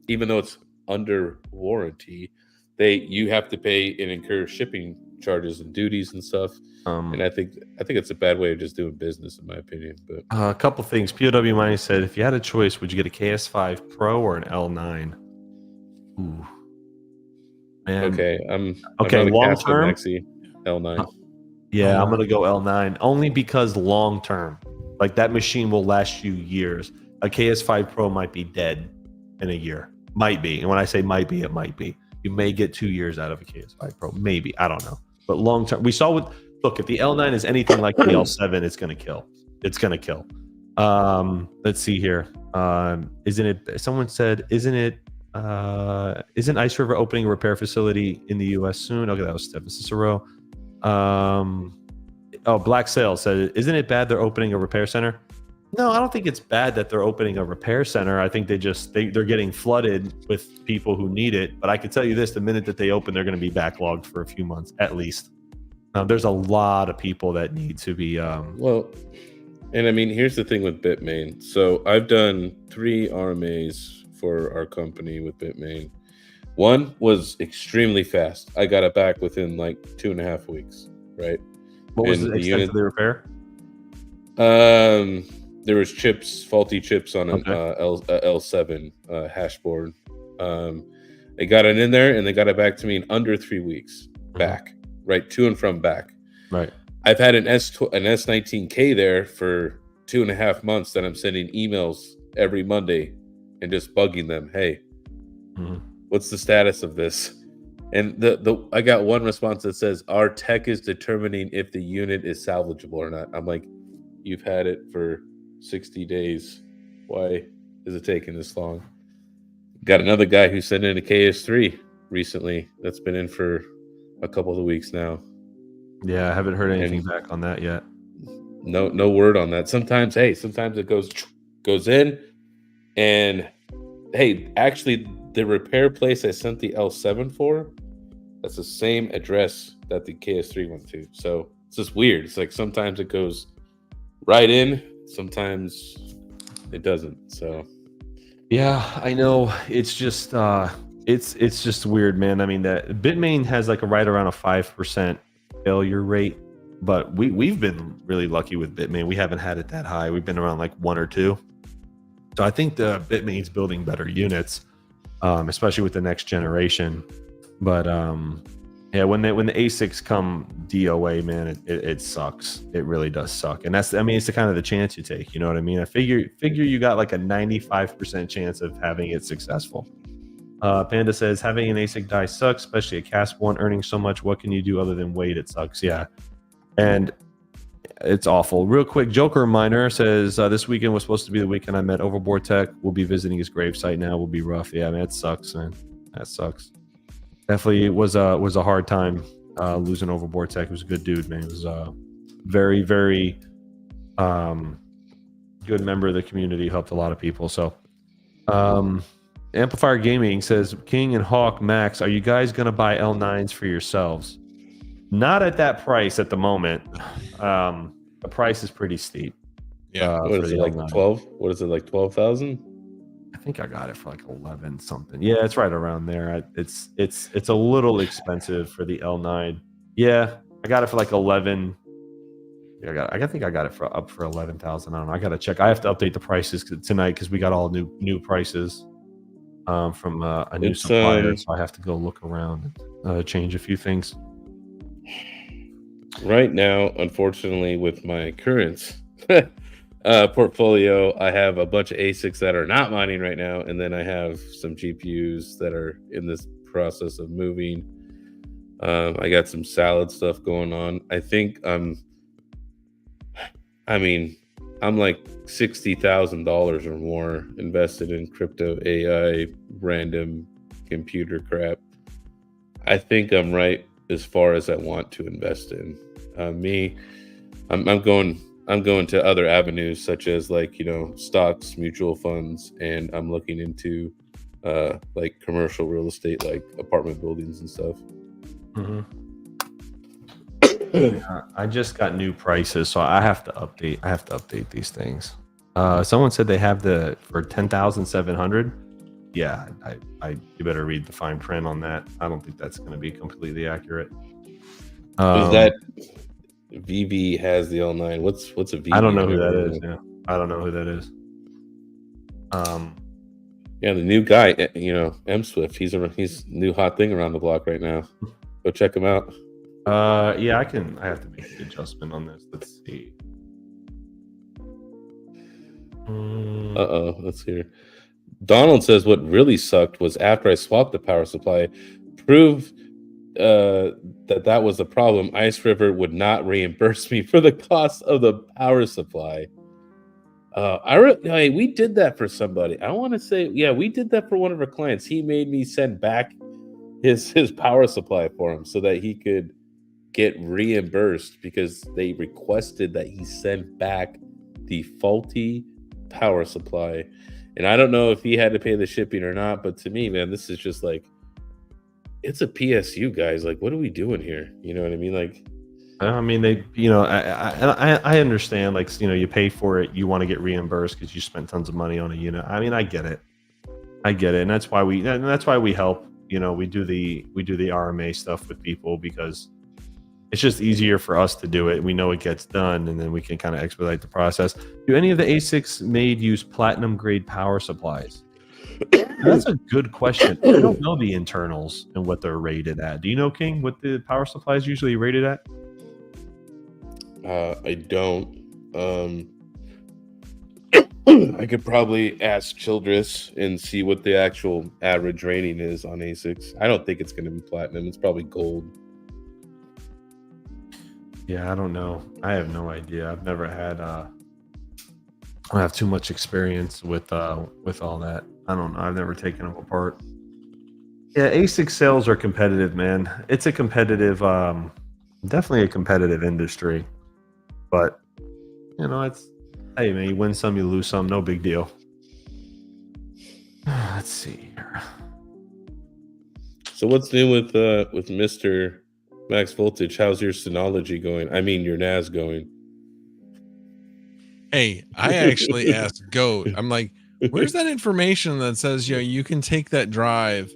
even though it's under warranty, you have to pay and incur shipping charges and duties and stuff. And I think it's a bad way of just doing business, in my opinion. But a couple things. POW Money said, if you had a choice, would you get a KS5 Pro or an L9? Ooh, man. Okay, I'm long term. L9. Yeah, I'm gonna go L9 only because long term, like that machine will last you years. A KS5 Pro might be dead in a year. Might be, and when I say might be, it might be. You may get 2 years out of a KS5 Pro, maybe. I don't know. But long term, we saw look, if the L9 is anything like the L7, it's gonna kill. It's gonna kill. Let's see here. Isn't it? Someone said, isn't Ice River opening a repair facility in the U.S. soon? Okay, that was Stephen Cicero. Black Sales said, isn't it bad they're opening a repair center? No, I don't think it's bad that they're opening a repair center. I think they're getting flooded with people who need it. But I can tell you this, the minute that they open, they're going to be backlogged for a few months at least. There's a lot of people that need to be well, and I mean, here's the thing with Bitmain. So I've done 3 RMAs for our company with Bitmain. One was extremely fast. I got it back within like 2.5 weeks, right? What was the extent of the repair? There was faulty chips on an L7 hash board. They got it in there and they got it back to me in under 3 weeks back, right? To and from back. Right. I've had an S19K there for 2.5 months that I'm sending emails every Monday and just bugging them. Hey, what's the status of this? And I got one response that says, our tech is determining if the unit is salvageable or not. I'm like, you've had it for 60 days. Why is it taking this long? Got another guy who sent in a KS3 recently that's been in for a couple of weeks now. Yeah, I haven't heard anything back on that yet. No word on that. Sometimes it goes in, and hey, actually the repair place I sent the L7 for, that's the same address that the KS3 went to. So it's just weird. It's like sometimes it goes right in, sometimes it doesn't. So yeah, I know. It's just it's just weird, man. I mean, that Bitmain has like a right around a 5% failure rate, but we've been really lucky with Bitmain. We haven't had it that high. We've been around like 1 or 2. So I think the Bitmain's building better units, especially with the next generation. But yeah, when the Asics come DOA, man, it sucks. It really does suck. And it's the kind of the chance you take. You know what I mean? I figure you got like a 95% chance of having it successful. Panda says, having an ASIC die sucks, especially a CASP one earning so much. What can you do other than wait? It sucks. Yeah. And it's awful. Real quick, Joker Miner says, this weekend was supposed to be the weekend I met Overboard Tech. We'll be visiting his gravesite now. Will be rough. Yeah, man, it sucks, man. That sucks. Definitely was a hard time losing Overboard Tech. He was a good dude, man. He was a very, very good member of the community. Helped a lot of people. So Amplifier Gaming says, King and Hawk Max, are you guys going to buy L9s for yourselves? Not at that price at the moment. The price is pretty steep. Yeah. What is it, like 12? What is it, like 12,000? I think I got it for like 11 something. Yeah, it's right around there. It's a little expensive for the L9. Yeah, I got it for like 11. Yeah, I think I got it for up for 11,000. I don't know. I got to check. I have to update the prices tonight because we got all new prices from a new supplier. So I have to go look around and change a few things. Right now, unfortunately, with my current portfolio, I have a bunch of ASICs that are not mining right now, and then I have some GPUs that are in this process of moving. I got some salad stuff going on. I think I'm like $60,000 or more invested in crypto, AI, random computer crap. I think I'm right as far as I want to invest in. I'm going to other avenues such as stocks, mutual funds, and I'm looking into like commercial real estate, like apartment buildings and stuff. I just got new prices, so I have to update these things. Someone said they have for 10,700. Yeah, you better read the fine print on that. I don't think that's going to be completely accurate. Is that VV has the L9? What's a VV? I don't know who that is. Yeah, I don't know who that is. Yeah, the new guy, M Swift. He's new hot thing around the block right now. Go check him out. Yeah, I have to make the adjustment on this. Let's see. Let's hear. Donald says what really sucked was after I swapped the power supply, proved that was the problem. Ice River would not reimburse me for the cost of the power supply. We did that for somebody. I want to say, yeah, we did that for one of our clients. He made me send back his power supply for him so that he could get reimbursed because they requested that he send back the faulty power supply. And I don't know if he had to pay the shipping or not, but to me, man, this is just like, it's a PSU, guys. Like, what are we doing here? You know what I mean? Like, I mean, I understand. Like, you pay for it, you want to get reimbursed because you spent tons of money on a unit. I mean, I get it, and that's why we help. we do the RMA stuff with people because it's just easier for us to do it. We know it gets done, and then we can kind of expedite the process. Do any of the Asics made use platinum grade power supplies? That's a good question. I don't know the internals and what they're rated at. Do you know, King, what the power supply is usually rated at? I don't. I could probably ask Childress and see what the actual average rating is on Asics. I don't think it's going to be platinum. It's probably gold. Yeah, I don't know. I have no idea. I've never had. I don't have too much experience with all that. I don't know. I've never taken them apart. Yeah, ASIC sales are competitive, man. It's a competitive, definitely a competitive industry. But it's hey man, you win some, you lose some, no big deal. Let's see here. So what's new with Mr. Max Voltage? How's your Synology going? I mean, your NAS going? Hey, I actually asked Goat. I'm like, where's that information that says you can take that drive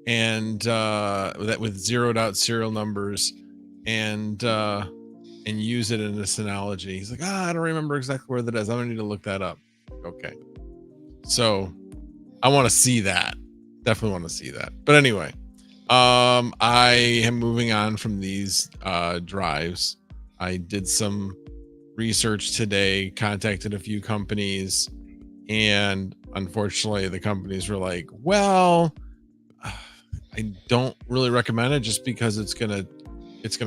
and that with zeroed out serial numbers and use it in a Synology? He's like, I don't remember exactly where that is. I'm gonna need to look that up. Okay, so I want to see that. Definitely want to see that. But anyway, I am moving on from these drives. I did some research today, contacted a few companies, and unfortunately the companies were like, well, I don't really recommend it just because it's gonna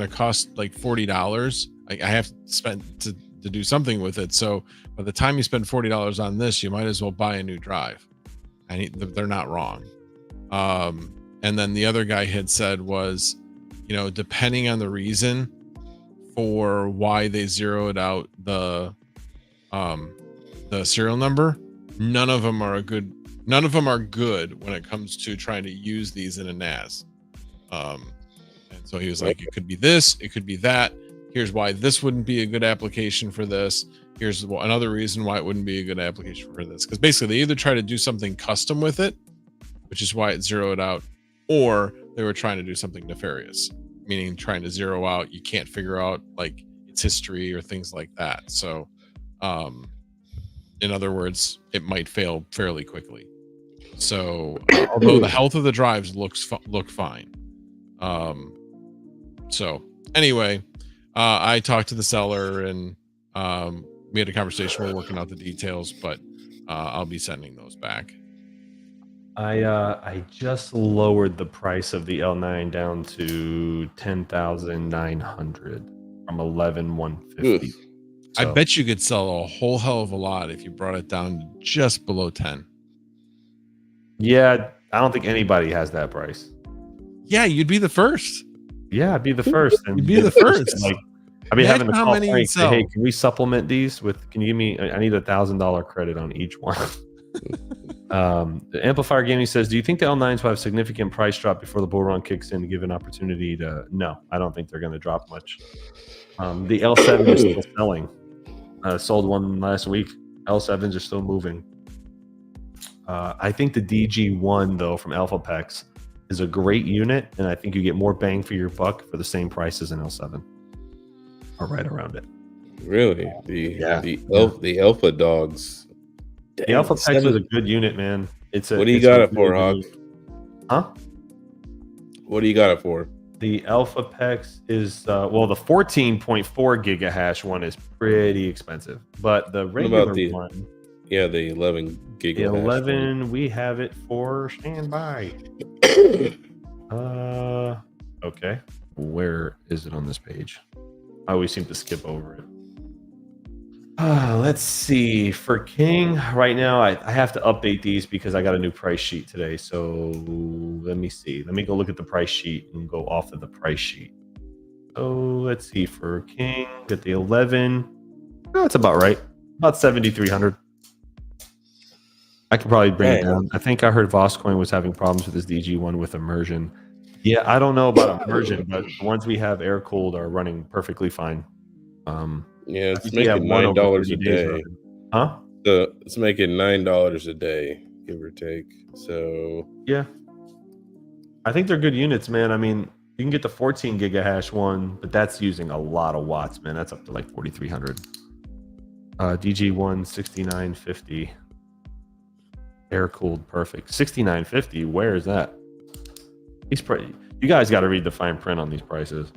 cost like $40. I have to spend to do something with it. So by the time you spend $40 on this, you might as well buy a new drive. They're not wrong. And then the other guy had said was, depending on the reason for why they zeroed out the serial number, none of them are good when it comes to trying to use these in a NAS. And so he was like, it could be this, it could be that. Here's why this wouldn't be a good application for this. Here's another reason why it wouldn't be a good application for this. Because basically they either try to do something custom with it, which is why it zeroed out, or they were trying to do something nefarious, meaning trying to zero out. You can't figure out like its history or things like that. So, in other words, it might fail fairly quickly. So, although the health of the drives look fine. So anyway, I talked to the seller and we had a conversation. We're working out the details, but I'll be sending those back. I just lowered the price of the L9 down to 10,900 from 11,150. So, I bet you could sell a whole hell of a lot if you brought it down to just below 10. Yeah, I don't think anybody has that price. Yeah, you'd be the first. Yeah, I'd be the first. And you'd be the first. Like, I'd be having to call Frank and say, hey, can we supplement these with? Can you give me? I need $1,000 credit on each one. The Amplifier Gaming says, do you think the L9s will have significant price drop before the bull run kicks in to give an opportunity to? No, I don't think they're going to drop much. The L7 is still selling. Sold one last week. L7s are still moving. I think the DG1 though from AlphaPex is a great unit, and I think you get more bang for your buck for the same price as an L7, or right around it. Really, the Alpha Dogs. The AlphaPex is a good unit, man. What do you got it for, Hog? Huh? What do you got it for? The AlphaPex is the 14.4 gigahash one is pretty expensive, but the regular one. Yeah, the 11 gigahash. The 11, one. We have it for standby. Okay. Where is it on this page? I always seem to skip over it. Let's see. For King, right now, I have to update these because I got a new price sheet today. So let me see. Let me go look at the price sheet and go off of the price sheet. So let's see. For King, get the 11. Oh, that's about right. About 7,300. I could probably bring it down. I think I heard Voscoin was having problems with his DG1 with immersion. Yeah, I don't know about immersion, but the ones we have air cooled are running perfectly fine. Yeah, it's making $9 a day. Huh? So it's making $9 a day, give or take. So yeah. I think they're good units, man. I mean, you can get the 14 gigahash one, but that's using a lot of watts, man. That's up to like 4,300. DG1 6950. Air cooled, perfect. 6950. Where is that? He's pretty. You guys got to read the fine print on these prices.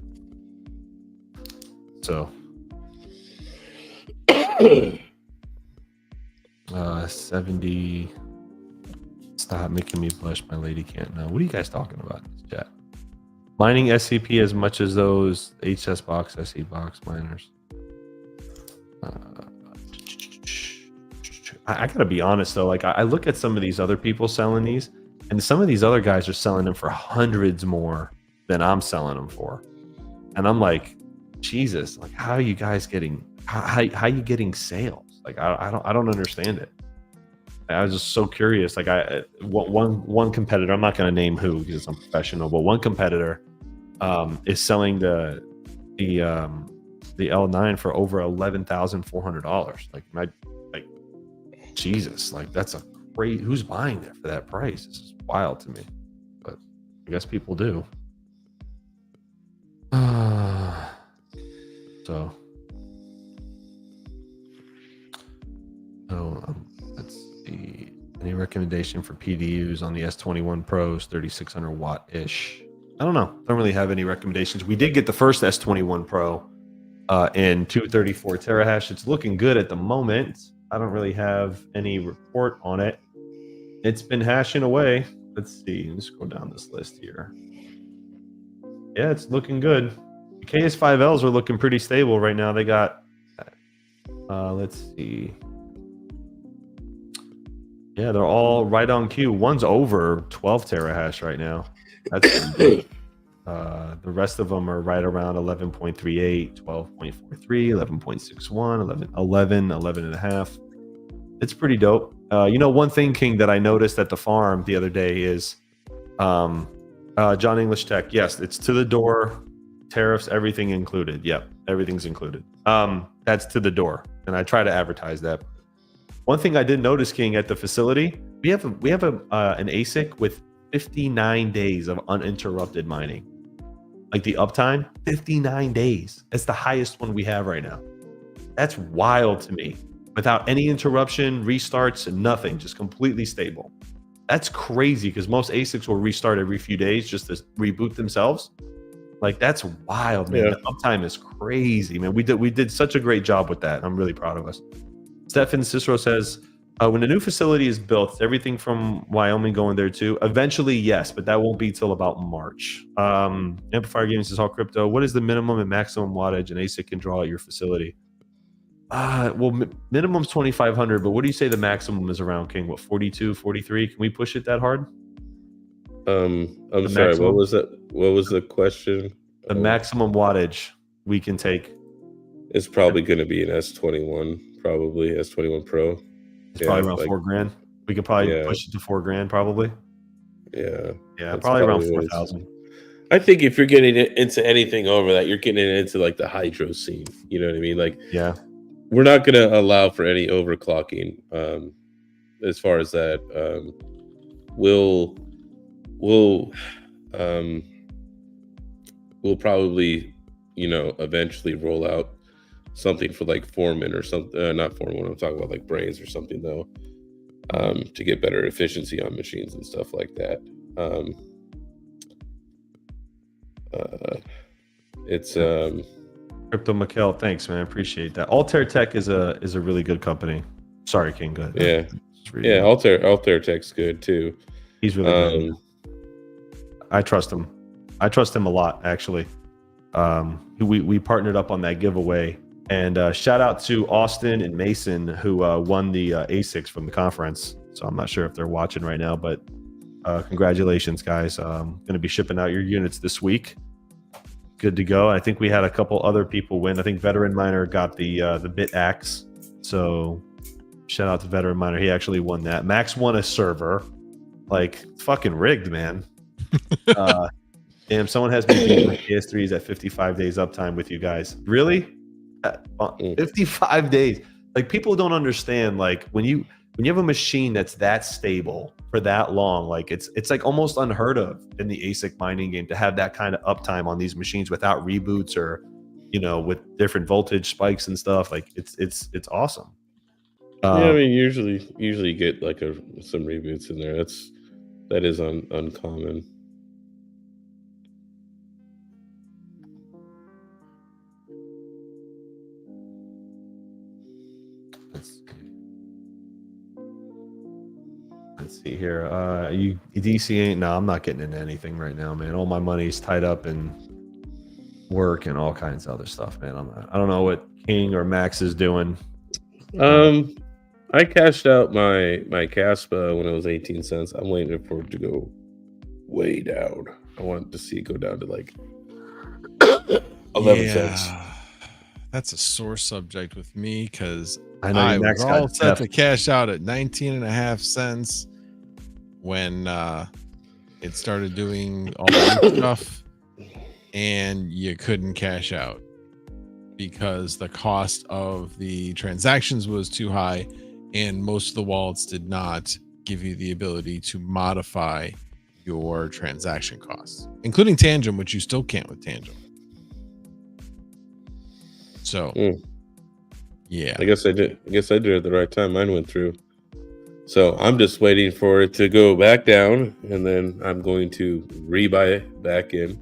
So, 70. Stop making me blush. My lady can't know. What are you guys talking about in this chat? Mining SCP as much as those HS box, SE box miners. I gotta be honest though. Like I look at some of these other people selling these, and some of these other guys are selling them for hundreds more than I'm selling them for, and I'm like, Jesus, like how are you guys getting? How are you getting sales? Like I don't understand it. I was just so curious. Like one competitor, I'm not going to name who because I'm professional, but one competitor is selling the L9 for over $11,400. Like Jesus, like that's a great. Who's buying that for that price? This is wild to me, but I guess people do. So let's see. Any recommendation for PDUs on the S21 Pros 3600 watt ish? I don't know. Don't really have any recommendations. We did get the first S21 Pro in 234 terahash. It's looking good at the moment. I don't really have any report on it. It's been hashing away. Let's see. Let's go down this list here. Yeah, it's looking good. The KS5Ls are looking pretty stable right now. They got, let's see. Yeah, they're all right on cue. One's over 12 terahash right now. That's good. The rest of them are right around 11.38, 12.43, 11.61, 11 and a half. It's pretty dope. One thing, King, that I noticed at the farm the other day is John English Tech. Yes, it's to the door, tariffs, everything included. Yep, everything's included. That's to the door, and I try to advertise that. One thing I did notice, King, at the facility, we have an Asic with 59 days of uninterrupted mining. Like the uptime, 59 days. That's the highest one we have right now. That's wild to me. Without any interruption, restarts, and nothing, just completely stable. That's crazy because most Asics will restart every few days just to reboot themselves. Like that's wild, man. Yeah. The uptime is crazy, man. We did such a great job with that. I'm really proud of us. Stefan Cicero says, when a new facility is built, is everything from Wyoming going there too? Eventually, yes, but that won't be till about March. Amplifier Gaming says, all crypto. What is the minimum and maximum wattage an ASIC can draw at your facility? Minimum's 2,500, but what do you say the maximum is around, King? What, 42, 43? Can we push it that hard? I'm sorry, maximum? What was that? What was the question? The maximum wattage we can take. It's probably going to be an S21, probably S21 Pro. It's probably around $4,000. We could probably push it to $4,000, probably. Yeah, probably around 4,000. I think if you're getting into anything over that, you're getting into like the hydro scene. You know what I mean? Like, yeah, we're not going to allow for any overclocking. As far as that, we'll probably, eventually roll out something for like Foreman or something, not Foreman, I'm talking about like Brains or something though, to get better efficiency on machines and stuff like that. It's Crypto Mikkel, thanks, man. Appreciate that. Altair Tech is a really good company. Sorry, King, go ahead. Yeah, Altair Tech's good too. He's really good. I trust him. I trust him a lot, actually. We partnered up on that giveaway. And shout out to Austin and Mason who won the ASICs from the conference. So I'm not sure if they're watching right now, but congratulations, guys. Going to be shipping out your units this week. Good to go. I think we had a couple other people win. I think Veteran Miner got the Bit Axe. So shout out to Veteran Miner. He actually won that. Max won a server. Like, fucking rigged, man. Damn, someone has me beating my PS3s at 55 days uptime with you guys. Really? 55 days. Like, people don't understand, like, when you when you have a machine that's that stable for that long, like it's like almost unheard of in the Asic mining game to have that kind of uptime on these machines without reboots or, you know, with different voltage spikes and stuff. Like it's awesome. Yeah, I mean, usually you get like some reboots in there. That is uncommon. Let's see here. You DC ain't. No, I'm not getting into anything right now, man. All my money's tied up in work and all kinds of other stuff, man. I don't know what King or Max is doing. I cashed out my Caspa when it was 18 cents. I'm waiting for it to go way down. I want to see it go down to like 11 cents. That's a sore subject with me because I know I was all set to cash out at 19.5 cents when it started doing all the stuff, and you couldn't cash out because the cost of the transactions was too high, and most of the wallets did not give you the ability to modify your transaction costs, including Tangent, which you still can't with Tangent. So, yeah, I guess I did it at the right time. Mine went through. So I'm just waiting for it to go back down, and then I'm going to rebuy it back in.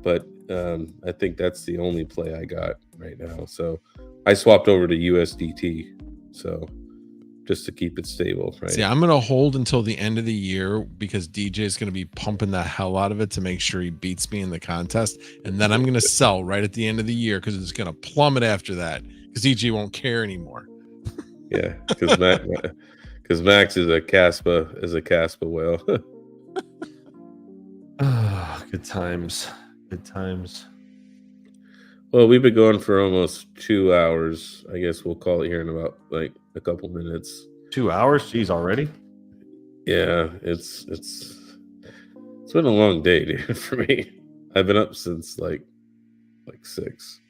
But I think that's the only play I got right now. So I swapped over to USDT. So just to keep it stable, right? See, I'm going to hold until the end of the year because DJ is going to be pumping the hell out of it to make sure he beats me in the contest. And then I'm going to sell right at the end of the year because it's going to plummet after that because DJ won't care anymore. Yeah, because Max is a Caspa whale. Good times. Good times. Well, we've been going for almost 2 hours. I guess we'll call it here in about like a couple minutes. 2 hours? Jeez, already? Yeah, it's been a long day, dude, for me. I've been up since like 6.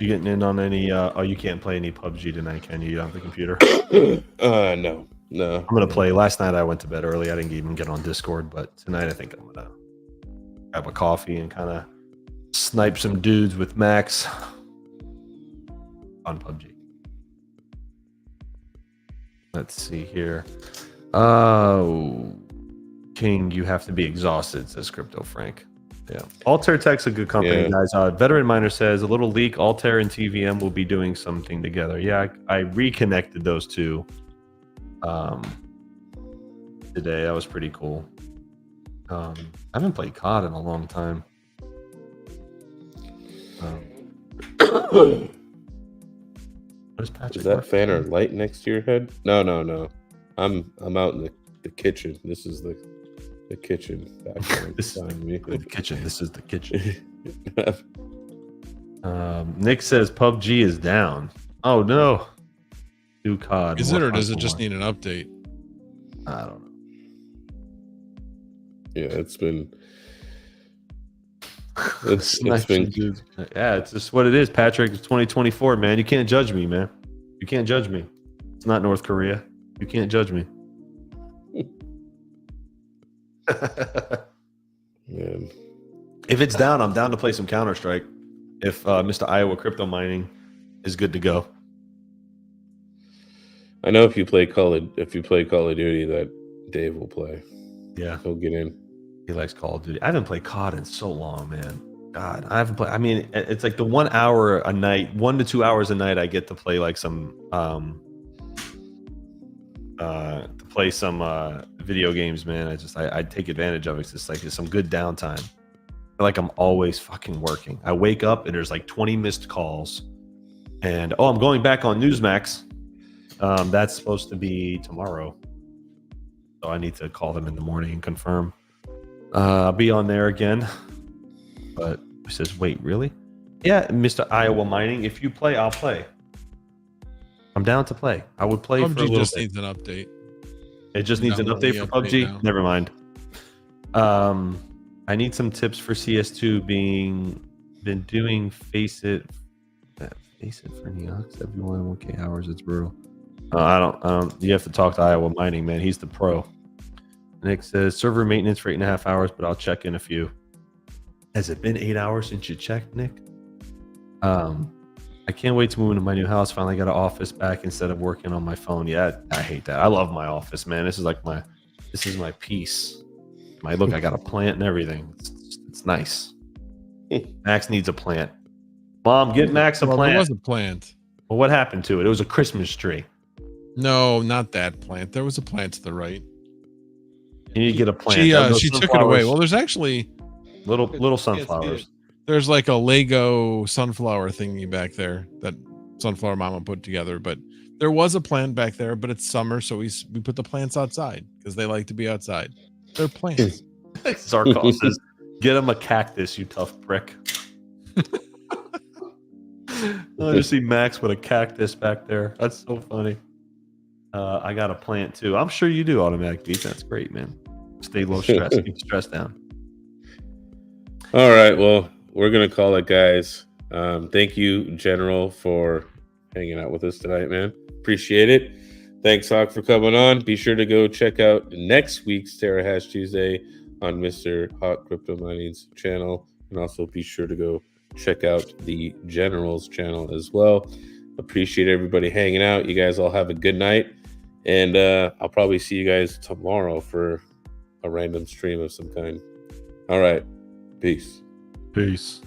You getting in on any you can't play any PUBG tonight, can you? You don't have the computer? No. I'm gonna play. Last night I went to bed early. I didn't even get on Discord, but tonight I think I'm gonna grab a coffee and kind of snipe some dudes with Max on PUBG. Let's see here. King, you have to be exhausted, says Crypto Frank. Yeah. Altair Tech's a good company, guys. Veteran Miner says a little leak. Altair and TVM will be doing something together. Yeah, I reconnected those two today. That was pretty cool. I haven't played COD in a long time. Where's Patrick? Is that fan or light next to your head? No. I'm out in the kitchen. This is the kitchen. This is the kitchen. This is the kitchen. Nick says PUBG is down. Oh no. New COD. Is it, or does it just need an update? I don't know. Yeah, it's been yeah, it's just what it is, Patrick. It's 2024, man. You can't judge me, man. You can't judge me. It's not North Korea. You can't judge me. Man. If it's down, I'm down to play some Counter-Strike. If Mr. Iowa Crypto Mining is good to go. I know if you play Call of Duty, that Dave will play. Yeah, he'll get in. He likes Call of Duty. I haven't played COD in so long, man. God, I haven't played. I mean, it's like the 1 hour a night, 1 to 2 hours a night. I get to play like some video games, man. I take advantage of it. It's just like it's some good downtime. I feel like I'm always fucking working. I wake up and there's like 20 missed calls, and I'm going back on Newsmax. That's supposed to be tomorrow, so I need to call them in the morning and confirm. I'll be on there again. But he says, wait, really? Yeah, Mr. Iowa Mining. If you play, I'll play. I'm down to play. I would play PUBG for a little just bit. needs an update. It just needs an update for PUBG? Now. Never mind. I need some tips for CS2 been doing Face It for Neox every 1K hours. It's brutal. I don't. You have to talk to Iowa Mining, man. He's the pro. Nick says server maintenance for 8.5 hours, but I'll check in a few. Has it been 8 hours since you checked, Nick? I can't wait to move into my new house. Finally got an office back instead of working on my phone. Yeah, I hate that. I love my office, man. This is my peace. I got a plant and everything. It's nice. Max needs a plant. Mom, get Max a plant. There was a plant. Well, what happened to it? It was a Christmas tree. No, not that plant. There was a plant to the right. You need to get a plant. She took it away. Well, there's actually little sunflowers. There's like a Lego sunflower thingy back there that Sunflower Mama put together. But there was a plant back there, but it's summer, so we put the plants outside because they like to be outside. They're plants. Zarkov says, get him a cactus, you tough prick. I just see Max with a cactus back there. That's so funny. I got a plant too. I'm sure you do, Automatic Beat. That's great, man. Stay low stress. Keep stress down. All right. Well, we're going to call it, guys. Thank you, General, for hanging out with us tonight, man. Appreciate it. Thanks, Hawk, for coming on. Be sure to go check out next week's Terrahash Tuesday on Mr. Hawk Crypto Mining's channel. And also be sure to go check out the General's channel as well. Appreciate everybody hanging out. You guys all have a good night. And I'll probably see you guys tomorrow for a random stream of some kind. All right. Peace. Peace.